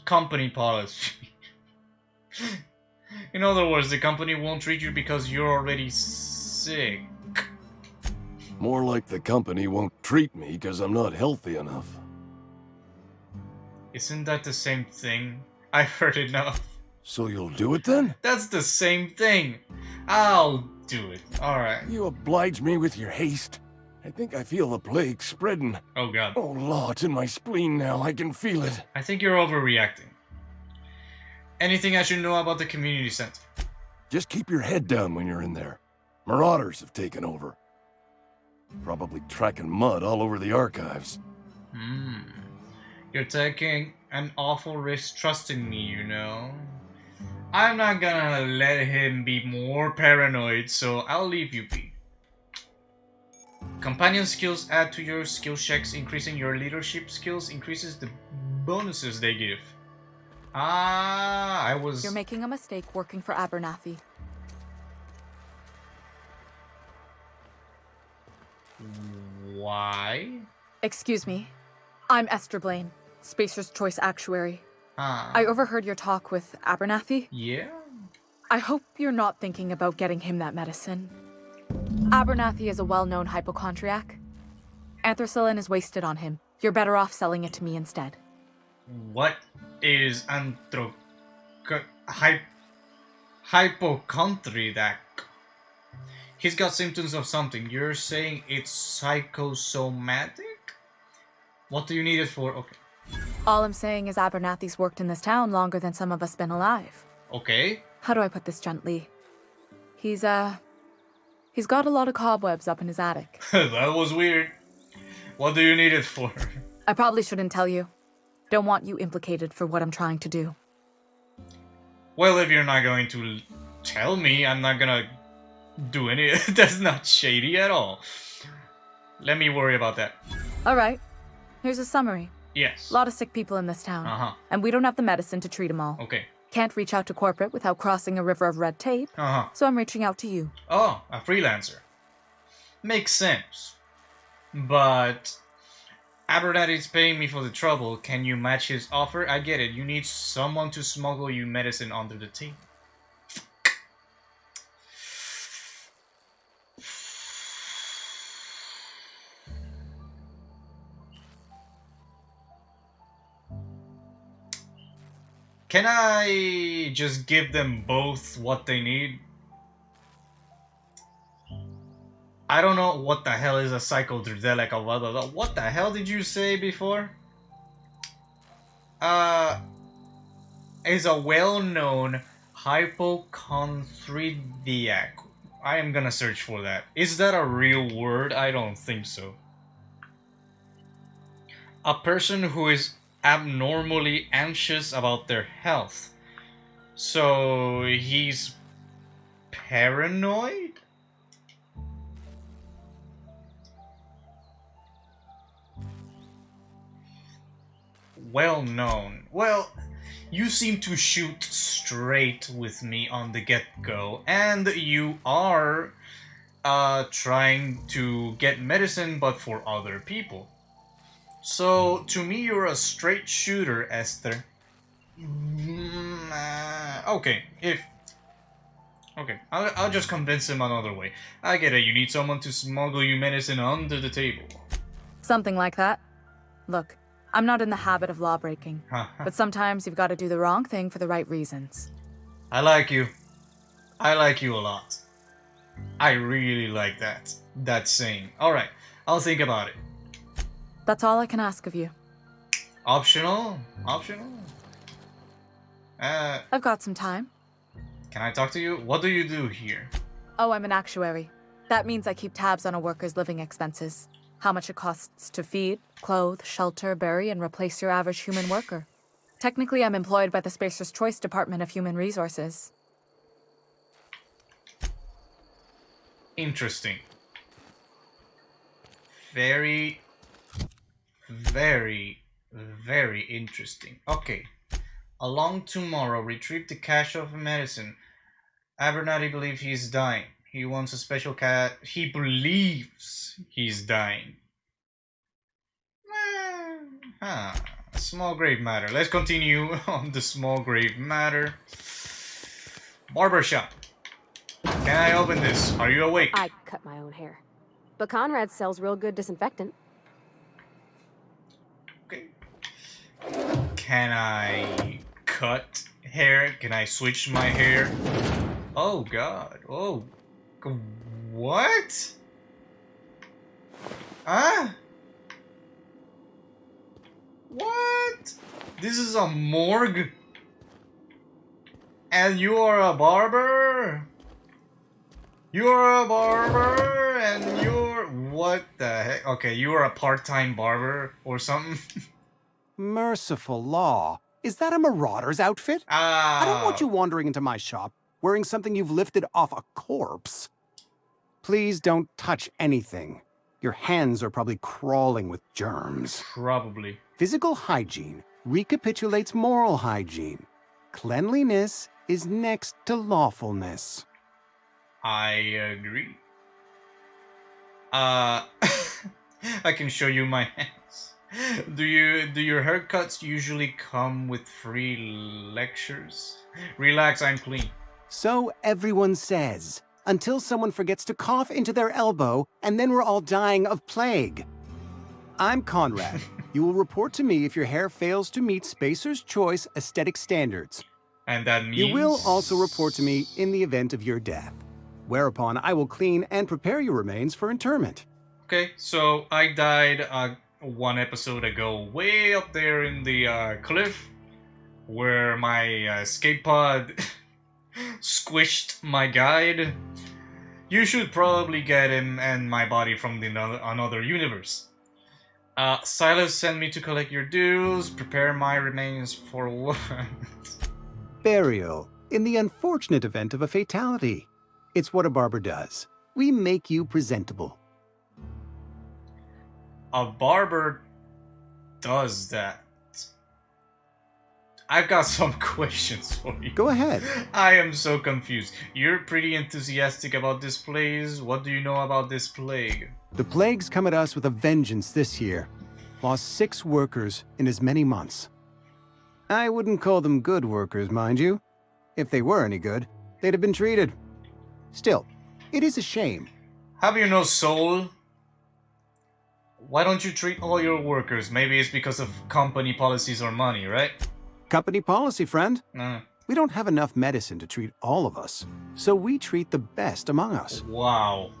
Company policy. In other words, the company won't treat you because you're already sick. More like the company won't treat me because I'm not healthy enough. Isn't that the same thing? I've heard enough. So you'll do it then? That's the same thing. I'll do it. Alright. You oblige me with your haste. I think I feel the plague spreading. Oh god. Oh law, it's in my spleen now. I can feel it. I think you're overreacting. Anything I should know about the community center? Just keep your head down when you're in there. Marauders have taken over. Probably tracking mud all over the archives. You're taking an awful risk trusting me, you know. I'm not gonna let him be more paranoid, so I'll leave you be. Companion skills add to your skill checks, increasing your leadership skills increases the bonuses they give. You're making a mistake working for Abernathy. Why? Excuse me. I'm Esther Blaine, Spacer's Choice Actuary. I overheard your talk with Abernathy. Yeah? I hope you're not thinking about getting him that medicine. Abernathy is a well-known hypochondriac. Anthracillin is wasted on him. You're better off selling it to me instead. What is hypochondriac? He's got symptoms of something. You're saying it's psychosomatic? What do you need it for? Okay. All I'm saying is Abernathy's worked in this town longer than some of us been alive. Okay. How do I put this gently? He's got a lot of cobwebs up in his attic. That was weird. What do you need it for? I probably shouldn't tell you. Don't want you implicated for what I'm trying to do. Well, if you're not going to tell me, I'm not gonna do any. That's not shady at all. Let me worry about that. Alright. Here's a summary. Yes. A lot of sick people in this town. Uh-huh. And we don't have the medicine to treat them all. Okay. Can't reach out to corporate without crossing a river of red tape. Uh-huh. So I'm reaching out to you. Oh, a freelancer. Makes sense. But Abernathy's paying me for the trouble. Can you match his offer? I get it. You need someone to smuggle you medicine under the table. Can I just give them both what they need? I don't know what the hell is a psychodelic or blah. What the hell did you say before? Is a well-known hypochondriac. I am gonna search for that. Is that a real word? I don't think so. A person who is abnormally anxious about their health. So he's paranoid? Well known. Well, you seem to shoot straight with me on the get-go, and you are trying to get medicine but for other people. So, to me, you're a straight shooter, Esther. Okay, I'll just convince him another way. I get it, you need someone to smuggle you medicine under the table. Something like that. Look, I'm not in the habit of law-breaking, but sometimes you've got to do the wrong thing for the right reasons. I like you. I like you a lot. I really like that saying. Alright, I'll think about it. That's all I can ask of you. Optional? Optional? I've got some time. Can I talk to you? What do you do here? Oh, I'm an actuary. That means I keep tabs on a worker's living expenses. How much it costs to feed, clothe, shelter, bury, and replace your average human worker. Technically, I'm employed by the Spacer's Choice Department of Human Resources. Interesting. Very, very interesting. Okay. Along tomorrow, retrieve the cache of medicine. Abernathy believes he's dying. He wants a special cat. He believes he's dying. A small grave matter. Let's continue on the small grave matter. Barbershop. Can I open this? Are you awake? I cut my own hair. But Conrad sells real good disinfectant. Okay. Can I cut hair? Can I switch my hair? Oh god. Oh. What? Huh? What? This is a morgue? And you are a barber? You're a barber and you're... What the heck? Okay, you are a part-time barber or something? Merciful law. Is that a marauder's outfit? I don't want you wandering into my shop wearing something you've lifted off a corpse. Please don't touch anything. Your hands are probably crawling with germs. Probably. Physical hygiene recapitulates moral hygiene. Cleanliness is next to lawfulness. I agree. I can show you my hands. Do your haircuts usually come with free lectures? Relax, I'm clean. So everyone says, until someone forgets to cough into their elbow, and then we're all dying of plague. I'm Conrad. You will report to me if your hair fails to meet Spacer's Choice aesthetic standards. And that means... You will also report to me in the event of your death, whereupon I will clean and prepare your remains for interment. Okay, so I died one episode ago, way up there in the cliff, where my escape pod squished my guide. You should probably get him and my body from another universe. Silas sent me to collect your dues, prepare my remains for what? Burial, in the unfortunate event of a fatality. It's what a barber does. We make you presentable. A barber does that. I've got some questions for you. Go ahead. I am so confused. You're pretty enthusiastic about this place. What do you know about this plague? The plague's come at us with a vengeance this year. Lost 6 workers in as many months. I wouldn't call them good workers, mind you. If they were any good, they'd have been treated. Still, it is a shame. Have you no soul? Why don't you treat all your workers? Maybe it's because of company policies or money, right? Company policy, friend. We don't have enough medicine to treat all of us, so we treat the best among us. Wow.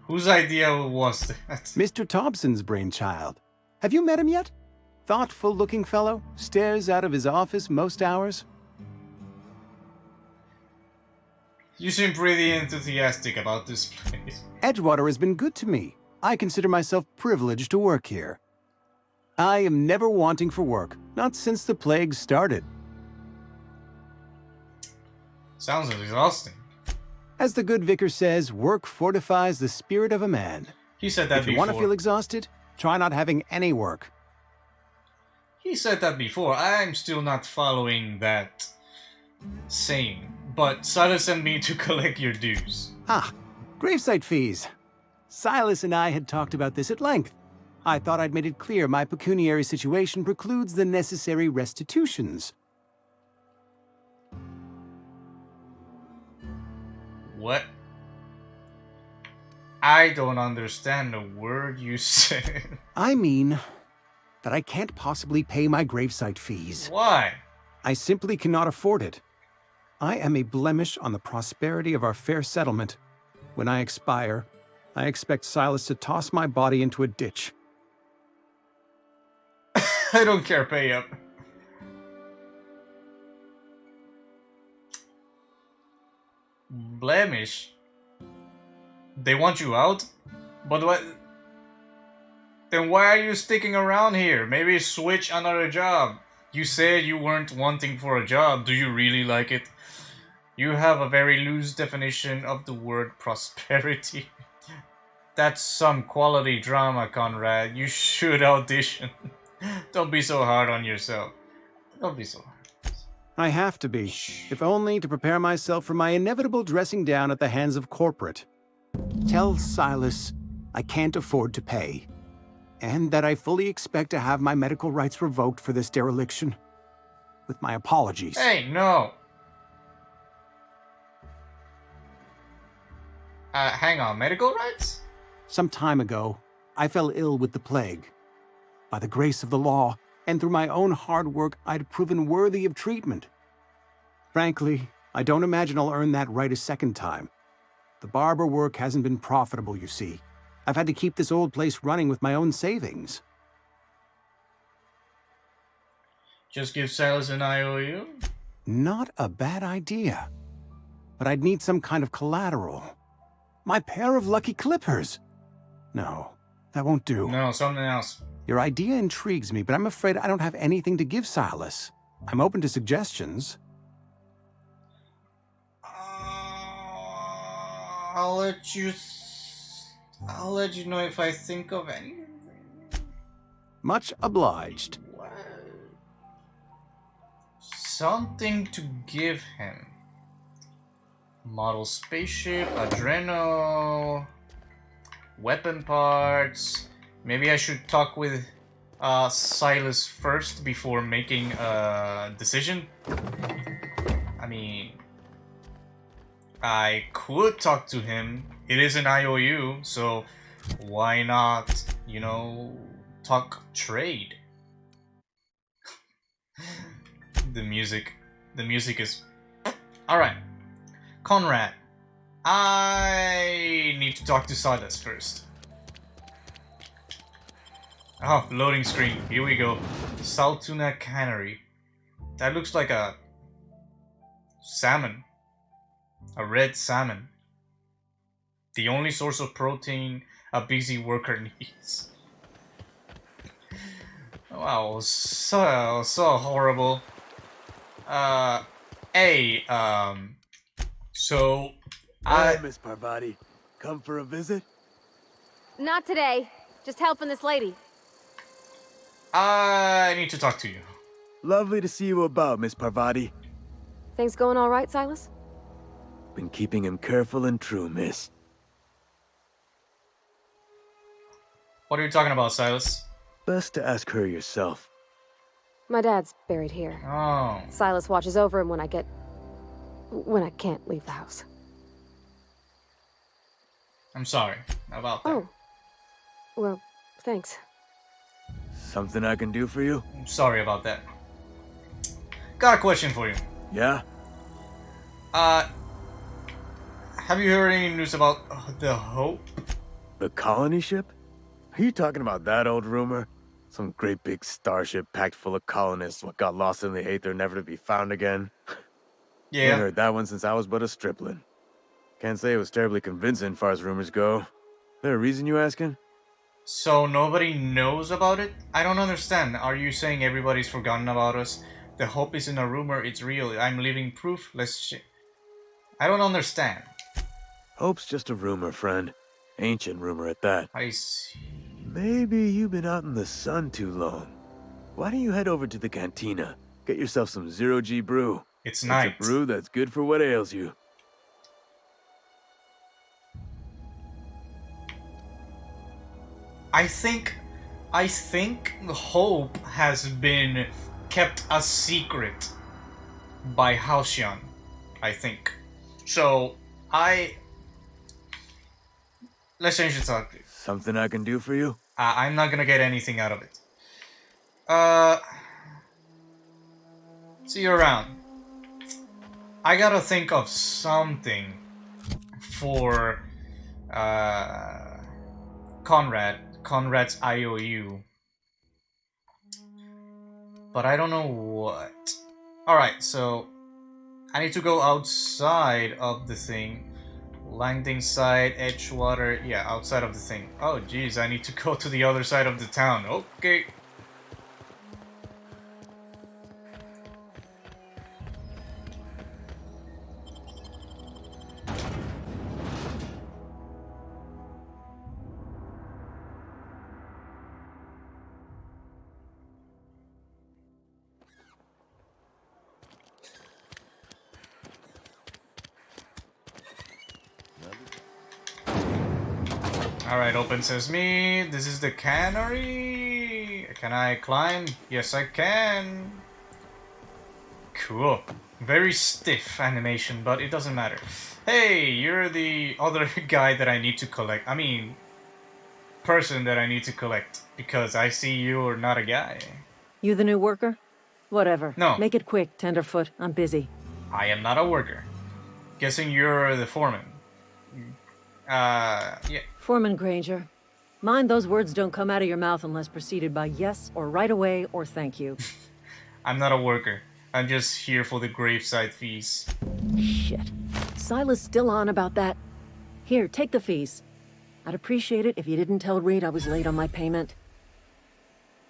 Whose idea was that? Mr. Thompson's brainchild. Have you met him yet? Thoughtful-looking fellow, stares out of his office most hours. You seem pretty enthusiastic about this place. Edgewater has been good to me. I consider myself privileged to work here. I am never wanting for work, not since the plague started. Sounds exhausting. As the good vicar says, work fortifies the spirit of a man. He said that before. If you want to feel exhausted, try not having any work. He said that before. I'm still not following that saying. But Silas sent me to collect your dues. Ah, gravesite fees. Silas and I had talked about this at length. I thought I'd made it clear my pecuniary situation precludes the necessary restitutions. What? I don't understand a word you said. I mean that I can't possibly pay my gravesite fees. Why? I simply cannot afford it. I am a blemish on the prosperity of our fair settlement. When I expire, I expect Silas to toss my body into a ditch. I don't care, pay up. Blemish? They want you out? But what? Then why are you sticking around here? Maybe switch another job. You said you weren't wanting for a job. Do you really like it? You have a very loose definition of the word prosperity. That's some quality drama, Conrad. You should audition. Don't be so hard on yourself. Don't be so hard. I have to be, if only to prepare myself for my inevitable dressing down at the hands of corporate. Tell Silas I can't afford to pay, and that I fully expect to have my medical rights revoked for this dereliction. With my apologies. Hey, no. Hang on, medical rights? Some time ago, I fell ill with the plague. By the grace of the law, and through my own hard work, I'd proven worthy of treatment. Frankly, I don't imagine I'll earn that right a second time. The barber work hasn't been profitable, you see. I've had to keep this old place running with my own savings. Just give Silas an IOU? Not a bad idea. But I'd need some kind of collateral. My pair of lucky clippers. No, that won't do. No, something else. Your idea intrigues me, but I'm afraid I don't have anything to give Silas. I'm open to suggestions. I'll let you know if I think of anything. Much obliged. What? Something to give him. Model spaceship, adreno, weapon parts. Maybe I should talk with Silas first before making a decision. I mean, I could talk to him. It is an IOU, so why not, you know, talk trade? The music is... Alright. Conrad, I need to talk to Silas first. Oh, loading screen. Here we go. Saltuna Cannery. That looks like a salmon. A red salmon. The only source of protein a busy worker needs. Wow, so horrible. So Hi, Miss Parvati. Come for a visit? Not today. Just helping this lady. I need to talk to you. Lovely to see you about, Miss Parvati. Things going all right, Silas? Been keeping him careful and true, miss. What are you talking about, Silas? Best to ask her yourself. My dad's buried here. Oh. Silas watches over him when I can't leave the house. I'm sorry about that. Oh. Well, thanks. Something I can do for you? I'm sorry about that. Got a question for you. Yeah? Have you heard any news about the Hope? The colony ship? Are you talking about that old rumor? Some great big starship packed full of colonists what got lost in the aether never to be found again? Yeah. I haven't heard that one since I was but a stripling. Can't say it was terribly convincing far as rumors go. There a reason you asking? So nobody knows about it? I don't understand. Are you saying everybody's forgotten about us? The Hope isn't a rumor, it's real. I'm living proof. I don't understand. Hope's just a rumor, friend. Ancient rumor at that. I see. Maybe you've been out in the sun too long. Why don't you head over to the cantina? Get yourself some zero-G brew. It's night. It's a brew that's good for what ails you. I think the Hope has been kept a secret by Halcyon, I think. So, let's change the topic. Something I can do for you? I'm not gonna get anything out of it. See you around. I gotta think of something for Conrad's IOU. But I don't know what. Alright, so I need to go outside of the thing. Landing side, Edgewater, yeah, outside of the thing. Oh geez, I need to go to the other side of the town. Okay. Alright, open sesame. This is the cannery. Can I climb? Yes, I can. Cool. Very stiff animation, but it doesn't matter. Hey, you're the other guy that I need to collect. I mean, person that I need to collect. Because I see you're not a guy. You the new worker? Whatever. No. Make it quick, Tenderfoot. I'm busy. I am not a worker. Guessing you're the foreman. Yeah. Foreman Granger. Mind those words don't come out of your mouth unless preceded by yes or right away or thank you. I'm not a worker. I'm just here for the graveside fees. Shit. Silas still on about that. Here, take the fees. I'd appreciate it if you didn't tell Reed I was late on my payment.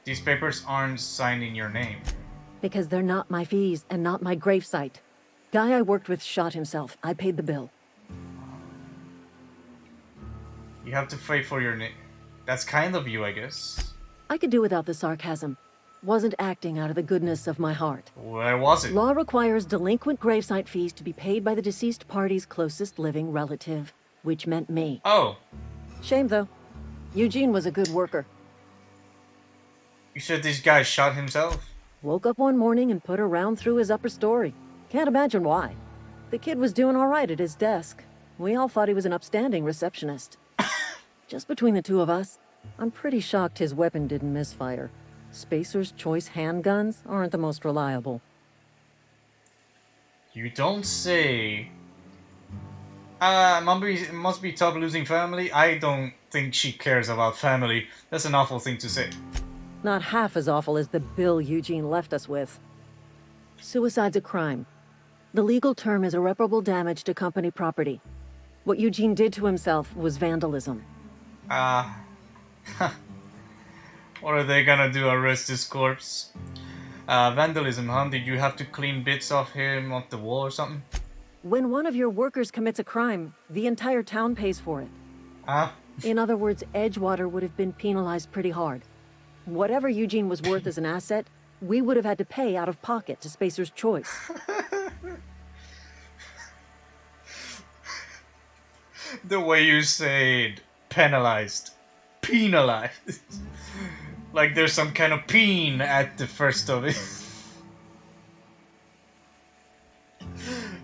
These papers aren't signed in your name. Because they're not my fees and not my gravesite. Guy I worked with shot himself. I paid the bill. You have to pay for your name. That's kind of you, I guess. I could do without the sarcasm. Wasn't acting out of the goodness of my heart. Where was it? Law requires delinquent gravesite fees to be paid by the deceased party's closest living relative, which meant me. Oh. Shame, though. Eugene was a good worker. You said this guy shot himself? Woke up one morning and put a round through his upper story. Can't imagine why. The kid was doing all right at his desk. We all thought he was an upstanding receptionist. Just between the two of us, I'm pretty shocked his weapon didn't misfire. Spacer's Choice handguns aren't the most reliable. You don't say. Must be tough losing family. I don't think she cares about family. That's an awful thing to say. Not half as awful as the bill Eugene left us with. Suicide's a crime. The legal term is irreparable damage to company property. What Eugene did to himself was vandalism. What are they gonna do? Arrest his corpse? Vandalism, huh? Did you have to clean bits off him off the wall or something? When one of your workers commits a crime, the entire town pays for it. In other words, Edgewater would have been penalized pretty hard. Whatever Eugene was worth as an asset, we would have had to pay out of pocket to Spacer's Choice. The way you said penalized. Penalized. Like there's some kind of peen at the first of it.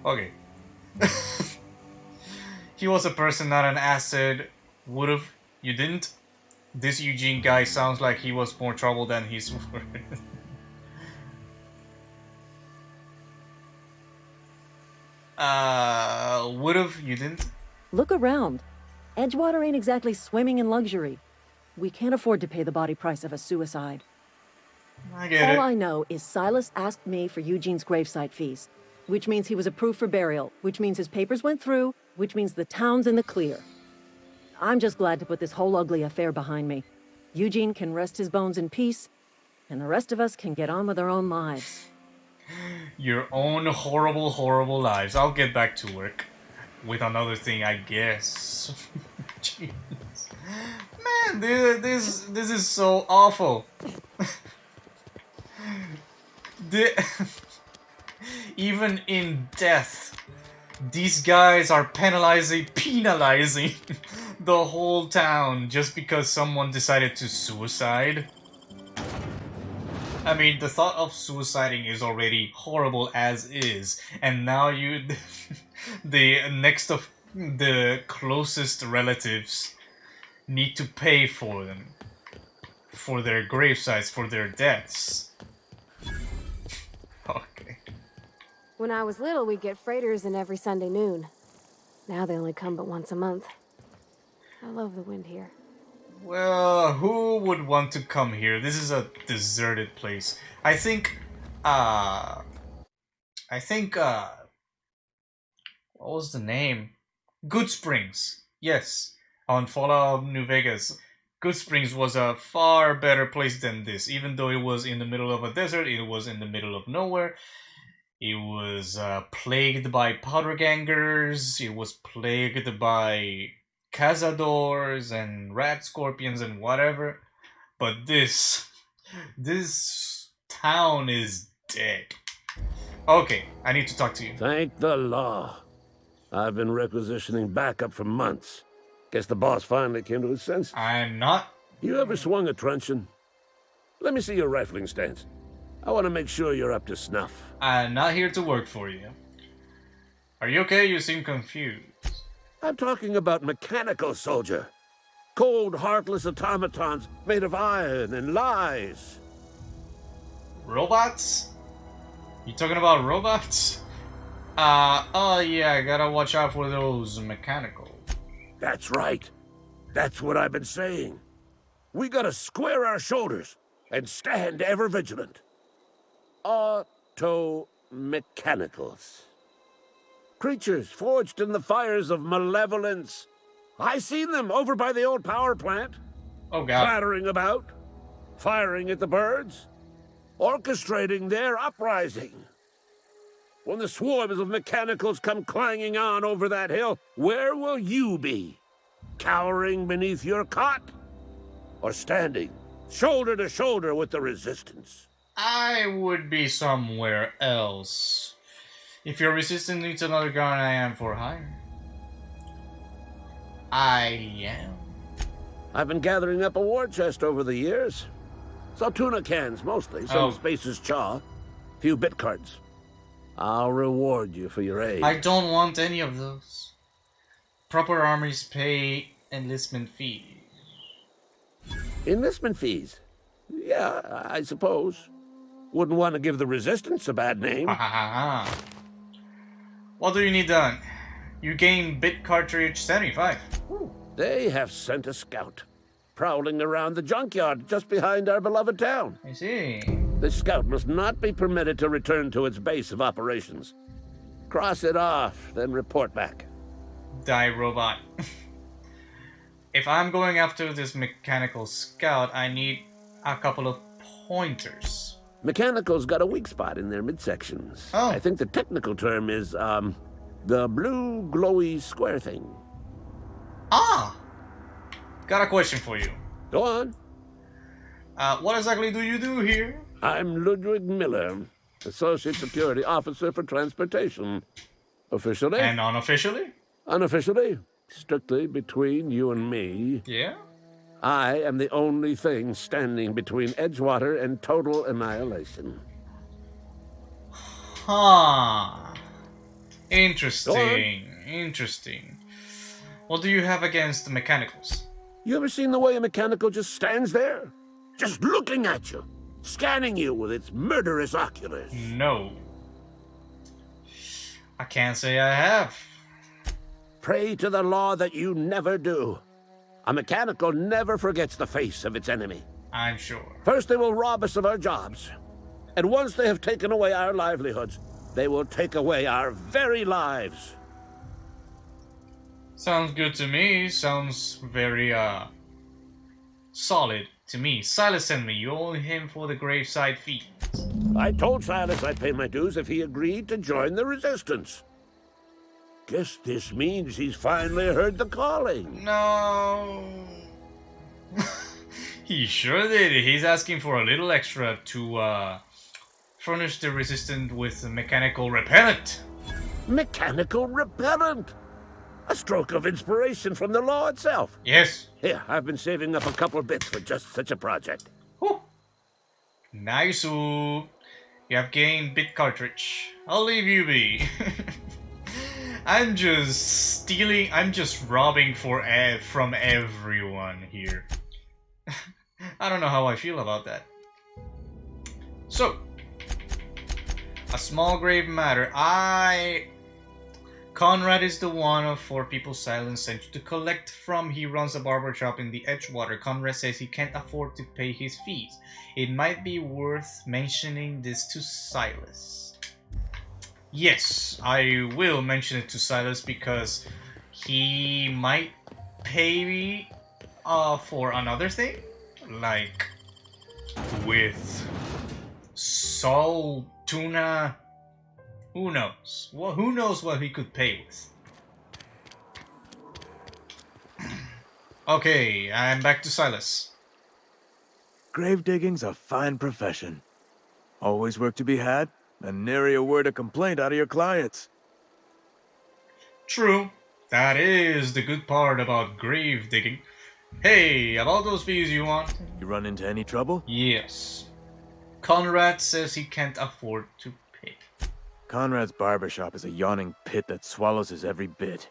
Okay. He was a person, not an asset. Would've. You didn't? This Eugene guy sounds like he was more trouble than he's worth. Would've. You didn't? Look around. Edgewater ain't exactly swimming in luxury. We can't afford to pay the body price of a suicide. I get it. All I know is Silas asked me for Eugene's gravesite fees, which means he was approved for burial, which means his papers went through, which means the town's in the clear. I'm just glad to put this whole ugly affair behind me. Eugene can rest his bones in peace, and the rest of us can get on with our own lives. Your own horrible, horrible lives. I'll get back to work with another thing, I guess. Jeez. Man, this is so awful. Even in death, these guys are penalizing the whole town just because someone decided to suicide. I mean, the thought of suiciding is already horrible as is, and now you, the next of the closest relatives, need to pay for them, for their gravesites, for their deaths. Okay. When I was little, we'd get freighters in every Sunday noon. Now they only come but once a month. I love the wind here. Well, who would want to come here? This is a deserted place. I think, what was the name? Good Springs. Yes, on Fallout New Vegas. Good Springs was a far better place than this. Even though it was in the middle of a desert, it was in the middle of nowhere. It was plagued by powder gangers. It was plagued by cazadors and rat scorpions and whatever. But this town is dead. Okay, I need to talk to you. Thank the law. I've been requisitioning backup for months. Guess the boss finally came to his senses. I'm not. You ever swung a truncheon? Let me see your rifling stance. I want to make sure you're up to snuff. I'm not here to work for you. Are you okay? You seem confused. I'm talking about mechanical, soldier. Cold, heartless automatons made of iron and lies. Robots? You talking about robots? Oh yeah, I gotta watch out for those mechanical. That's right. That's what I've been saying. We gotta square our shoulders and stand ever vigilant. Auto-mechanicals. Creatures forged in the fires of malevolence. I seen them over by the old power plant. Oh God. Clattering about, firing at the birds, orchestrating their uprising. When the swarms of mechanicals come clanging on over that hill, where will you be? Cowering beneath your cot? Or standing, shoulder to shoulder with the resistance? I would be somewhere else. If your resistance needs another gun, I am for hire. I am. I've been gathering up a war chest over the years. So tuna cans, mostly. Some Spacer's chaw. Few bit cards. I'll reward you for your aid. I don't want any of those. Proper armies pay enlistment fees. Enlistment fees? Yeah, I suppose. Wouldn't want to give the resistance a bad name. What do you need done? You gain bit cartridge 75. Ooh. They have sent a scout, prowling around the junkyard just behind our beloved town. I see. The scout must not be permitted to return to its base of operations. Cross it off, then report back. Die, robot. If I'm going after this mechanical scout, I need a couple of pointers. Mechanical's got a weak spot in their midsections. Oh. I think the technical term is, the blue glowy square thing. Ah! Got a question for you. Go on. What exactly do you do here? I'm Ludwig Miller, Associate Security Officer for Transportation. Officially? And unofficially? Unofficially, strictly between you and me. Yeah? I am the only thing standing between Edgewater and total annihilation. Huh. Interesting. Interesting. What do you have against the mechanicals? You ever seen the way a mechanical just stands there? Just looking at you, scanning you with its murderous oculars. No. I can't say I have. Pray to the law that you never do. A mechanical never forgets the face of its enemy. I'm sure. First they will rob us of our jobs. And once they have taken away our livelihoods, they will take away our very lives. Sounds good to me. Sounds very, solid to me. Silas sent me. You owe him for the graveside fees. I told Silas I'd pay my dues if he agreed to join the resistance. Guess this means he's finally heard the calling. No. He sure did. He's asking for a little extra to, furnish the resistance with a mechanical repellent. Mechanical repellent? A stroke of inspiration from the law itself. Yes. Here, I've been saving up a couple of bits for just such a project. Whew. Nice. You have gained bit cartridge. I'll leave you be. I'm just stealing. I'm just robbing from everyone here. I don't know how I feel about that. So, a small grave matter. Conrad is the one of 4 people Silence sent you to collect from. He runs a barber shop in the Edgewater. Conrad says he can't afford to pay his fees. It might be worth mentioning this to Silas. Yes, I will mention it to Silas because he might pay me for another thing. Like with salt, tuna. Who knows? Well, who knows what he could pay with? Okay, I'm back to Silas. Grave digging's a fine profession. Always work to be had, and nary a word of complaint out of your clients. True. That is the good part about grave digging. Hey, about those fees you want? You run into any trouble? Yes. Conrad says he can't afford to pay. Conrad's barbershop is a yawning pit that swallows his every bit.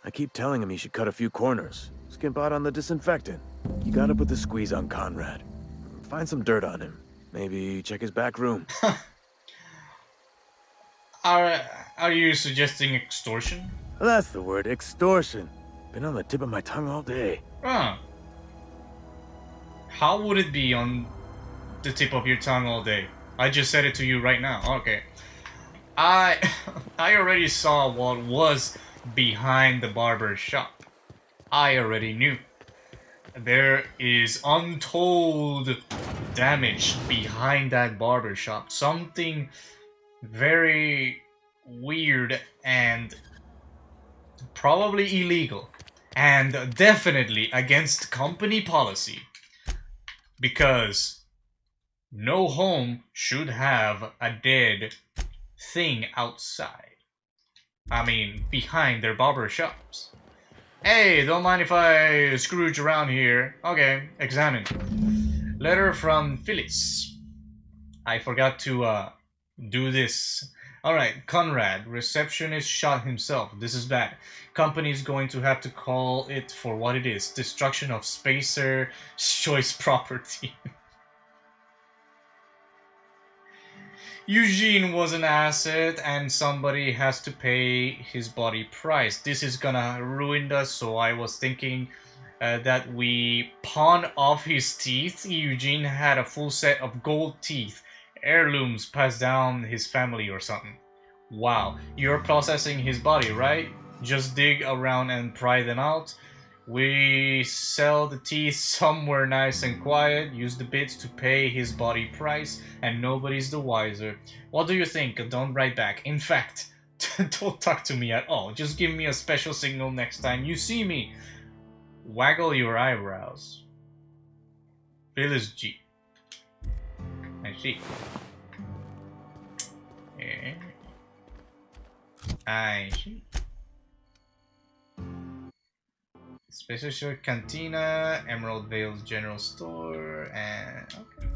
I keep telling him he should cut a few corners, skimp out on the disinfectant. You gotta put the squeeze on Conrad. Find some dirt on him. Maybe check his back room. Are you suggesting extortion? That's the word, extortion. Been on the tip of my tongue all day. Huh. How would it be on the tip of your tongue all day? I just said it to you right now. Okay. I already saw what was behind the barber shop. I already knew. There is untold damage behind that barber shop. Something very weird and probably illegal. And definitely against company policy. Because no home should have a dead thing outside. I mean, behind their barber shops. Hey, don't mind if I scrooge around here. Okay, examine. Letter from Phyllis. I forgot to do this. Alright, Conrad, receptionist shot himself. This is bad. Company's going to have to call it for what it is. Destruction of Spacer's choice property. Eugene was an asset and somebody has to pay his body price. This is gonna ruin us, so I was thinking that we pawn off his teeth. Eugene had a full set of gold teeth. Heirlooms passed down his family or something. Wow, you're processing his body, right? Just dig around and pry them out. We sell the teeth somewhere nice and quiet, use the bits to pay his body price, and nobody's the wiser. What do you think? Don't write back. In fact, don't talk to me at all. Just give me a special signal next time you see me. Waggle your eyebrows. Phyllis G. I see. Yeah. I see. Special Short Cantina, Emerald Vale's General Store, and okay.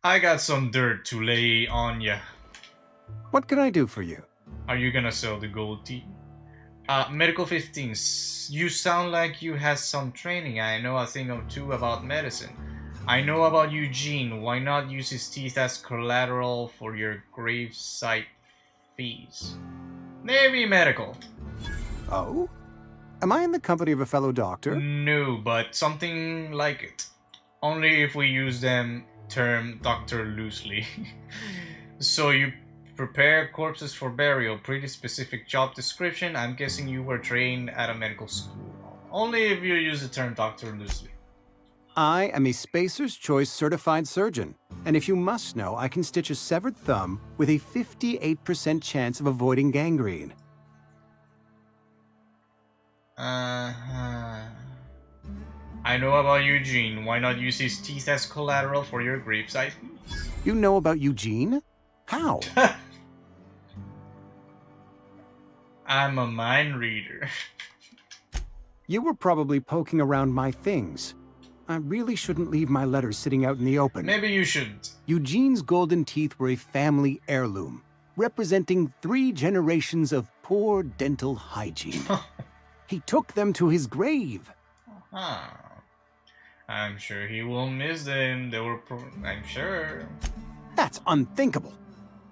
I got some dirt to lay on ya. What can I do for you? Are you gonna sell the gold tea? Medical 15, you sound like you had some training. I know a thing or two about medicine. I know about Eugene. Why not use his teeth as collateral for your gravesite fees? Maybe medical. Oh? Am I in the company of a fellow doctor? No, but something like it. Only if we use them term doctor loosely. So you prepare corpses for burial. Pretty specific job description. I'm guessing you were trained at a medical school. Only if you use the term doctor loosely. I am a Spacer's Choice certified surgeon, and if you must know, I can stitch a severed thumb with a 58% chance of avoiding gangrene. I know about Eugene. Why not use his teeth as collateral for your gravesite? You know about Eugene? How? I'm a mind reader. You were probably poking around my things. I really shouldn't leave my letters sitting out in the open. Maybe you shouldn't. Eugene's golden teeth were a family heirloom, representing 3 generations of poor dental hygiene. He took them to his grave. I'm sure he will miss them. They were, I'm sure. That's unthinkable.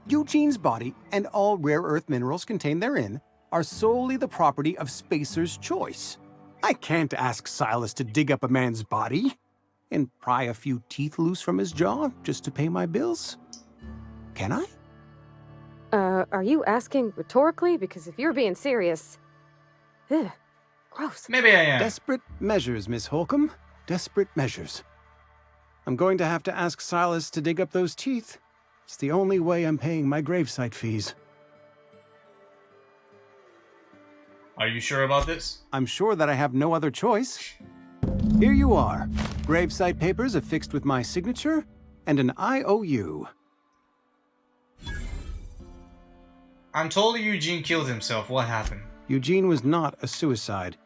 Eugene's body and all rare earth minerals contained therein are solely the property of Spacer's Choice. I can't ask Silas to dig up a man's body and pry a few teeth loose from his jaw just to pay my bills. Can I? Are you asking rhetorically? Because if you're being serious... Ugh, gross. Maybe I am. Desperate measures, Miss Holcomb. Desperate measures. I'm going to have to ask Silas to dig up those teeth. It's the only way I'm paying my gravesite fees. Are you sure about this? I'm sure that I have no other choice. Here you are. Gravesite papers affixed with my signature and an IOU. I'm told Eugene killed himself. What happened? Eugene was not a suicide.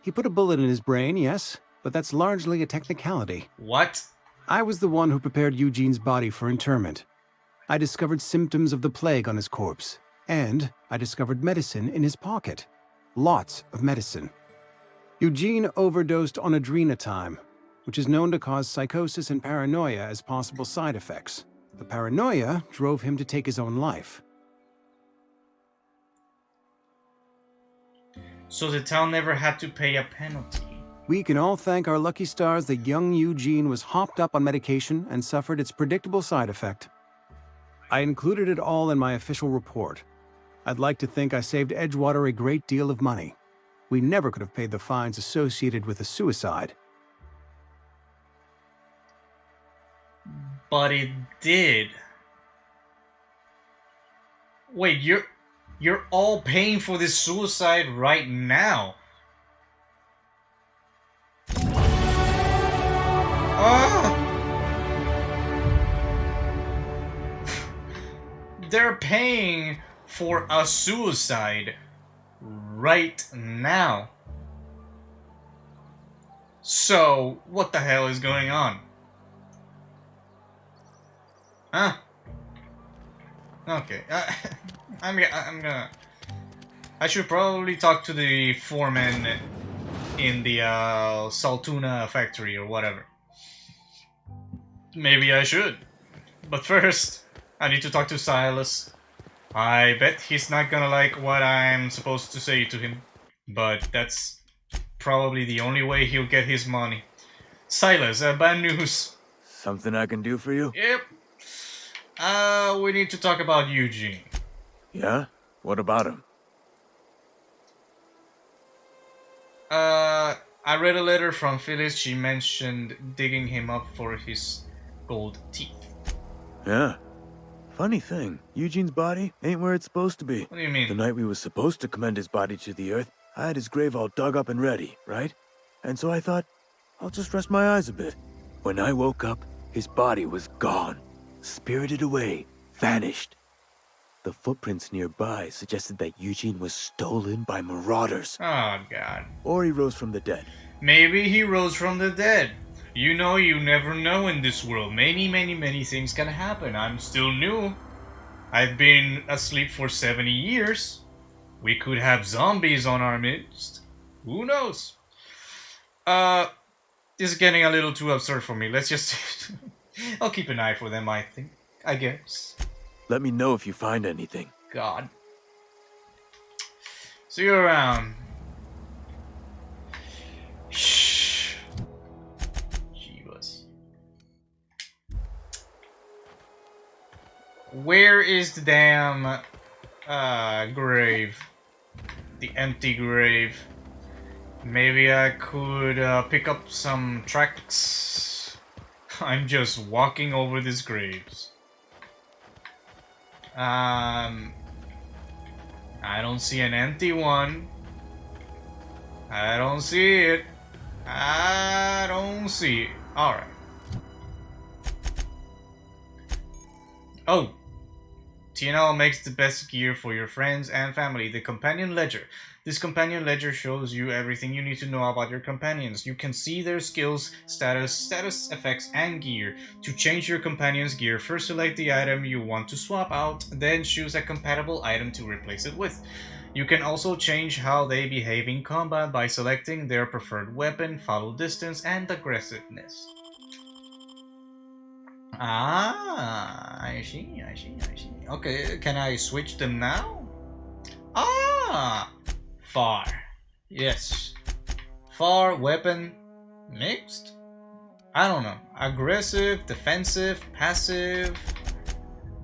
He put a bullet in his brain, yes, but that's largely a technicality. What? I was the one who prepared Eugene's body for interment. I discovered symptoms of the plague on his corpse, and I discovered medicine in his pocket. Lots of medicine. Eugene overdosed on adrenatime, which is known to cause psychosis and paranoia as possible side effects. The paranoia drove him to take his own life. So the town never had to pay a penalty. We can all thank our lucky stars that young Eugene was hopped up on medication and suffered its predictable side effect. I included it all in my official report. I'd like to think I saved Edgewater a great deal of money. We never could have paid the fines associated with a suicide. But it did. Wait, you're all paying for this suicide right now. They're paying for a suicide right now. So, what the hell is going on? Huh? Okay. I'm gonna... I should probably talk to the foreman in the Saltuna factory or whatever. Maybe I should. But first, I need to talk to Silas. I bet he's not gonna like what I'm supposed to say to him. But that's probably the only way he'll get his money. Silas, bad news. Something I can do for you? Yep. We need to talk about Eugene. Yeah? What about him? I read a letter from Phyllis. She mentioned digging him up for his gold teeth. Yeah. Funny thing, Eugene's body ain't where it's supposed to be. What do you mean? The night we was supposed to commend his body to the earth, I had his grave all dug up and ready, right? And so I thought, I'll just rest my eyes a bit. When I woke up, his body was gone. Spirited away. Vanished. The footprints nearby suggested that Eugene was stolen by marauders. Oh, God. Or he rose from the dead. Maybe he rose from the dead. You know, you never know in this world. Many things can happen. I'm still new. I've been asleep for 70 years. We could have zombies on our midst. Who knows? This is getting a little too absurd for me. Let's just... I'll keep an eye for them, I guess. Let me know if you find anything. God. See you around. Shh. Jeebus. Where is the damn grave? The empty grave. Maybe I could pick up some tracks. I'm just walking over these graves. I don't see an empty one. I don't see it. I don't see it. Alright. Oh. TNL makes the best gear for your friends and family. The Companion Ledger. This Companion Ledger shows you everything you need to know about your companions. You can see their skills, status effects, and gear. To change your companion's gear, first select the item you want to swap out, then choose a compatible item to replace it with. You can also change how they behave in combat by selecting their preferred weapon, follow distance, and aggressiveness. Ah, I see. Okay, can I switch them now? Ah! Far. Yes. Far, weapon, mixed? I don't know. Aggressive, defensive, passive.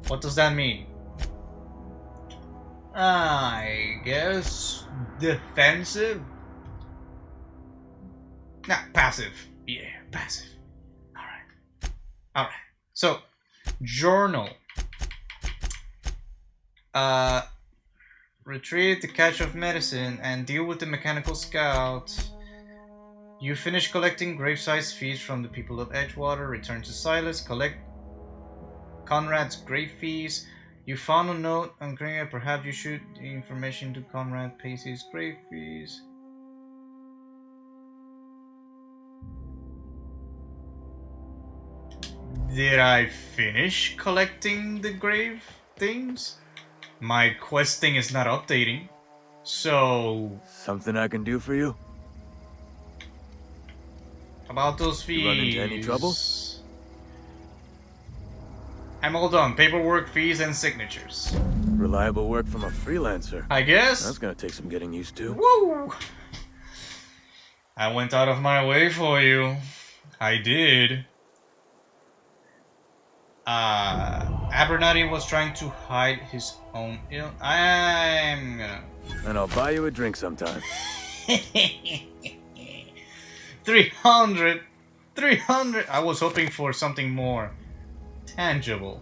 What does that mean? I guess defensive? Nah, passive. Yeah, passive. Alright. So, journal. Retrieve the cache of medicine and deal with the mechanical scout. You finish collecting grave-sized fees from the people of Edgewater. Return to Silas. Collect Conrad's grave fees. You found a note on Gringa. Perhaps you shoot the information to Conrad. Pays his grave fees. Did I finish collecting the grave things? My quest thing is not updating. So... Something I can do for you? About those fees... You run into any trouble? I'm all done. Paperwork, fees, and signatures. Reliable work from a freelancer. I guess. That's gonna take some getting used to. Woo! I went out of my way for you. I did. Abernathy was trying to hide his own ill. I'm gonna... And I'll buy you a drink sometime. 300! 300! I was hoping for something more tangible.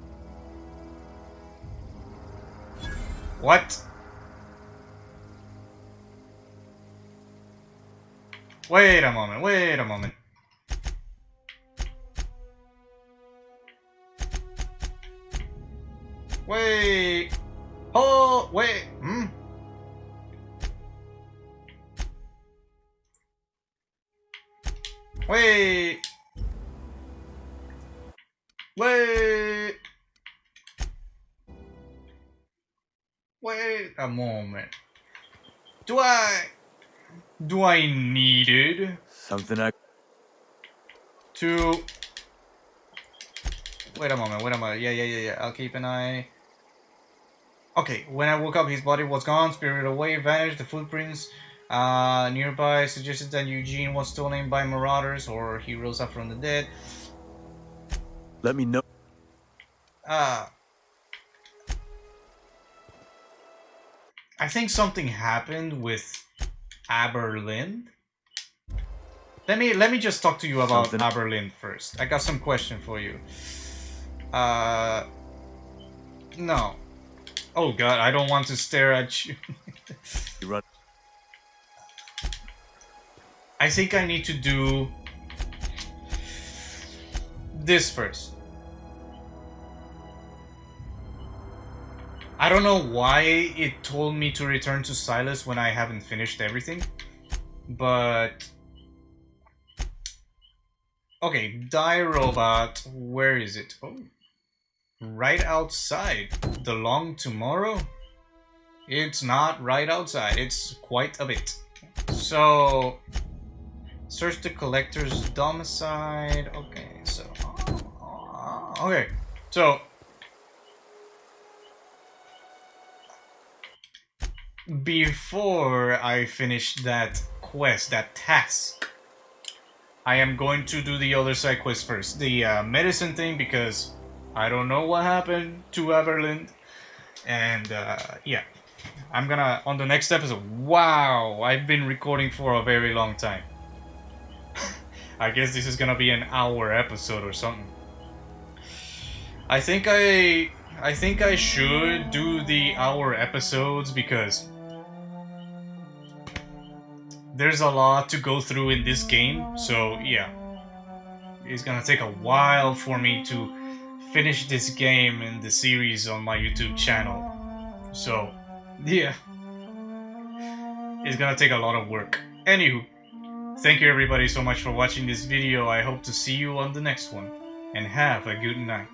What? Wait a moment, wait a moment. Wait. Oh, wait. Wait. Wait. Wait a moment. Do I needed something to... Wait a moment, yeah. I'll keep an eye. Okay, when I woke up, his body was gone, spirited away, vanished. The footprints nearby suggested that Eugene was stolen by marauders or he rose up from the dead. Let me know. I think something happened with Aberlin. Let me just talk to you about Aberlin first. I got some question for you. No. Oh god, I don't want to stare at you. You run. I think I need to do this first. I don't know why it told me to return to Silas when I haven't finished everything, but... Okay, die robot, where is it? Oh, right outside. The long tomorrow? It's not right outside, it's quite a bit. So, search the collector's domicile. Okay, so... okay, so... Before I finish that quest, that task, I am going to do the other side quest first. The medicine thing, because I don't know what happened to Aberlin. And yeah, I'm gonna, on the next episode, wow, I've been recording for a very long time. I guess this is gonna be an hour episode or something. I think I should do the hour episodes because there's a lot to go through in this game, so yeah. It's gonna take a while for me to finish this game in the series on my YouTube channel. So, yeah. It's gonna take a lot of work. Anywho, thank you everybody so much for watching this video. I hope to see you on the next one. And have a good night.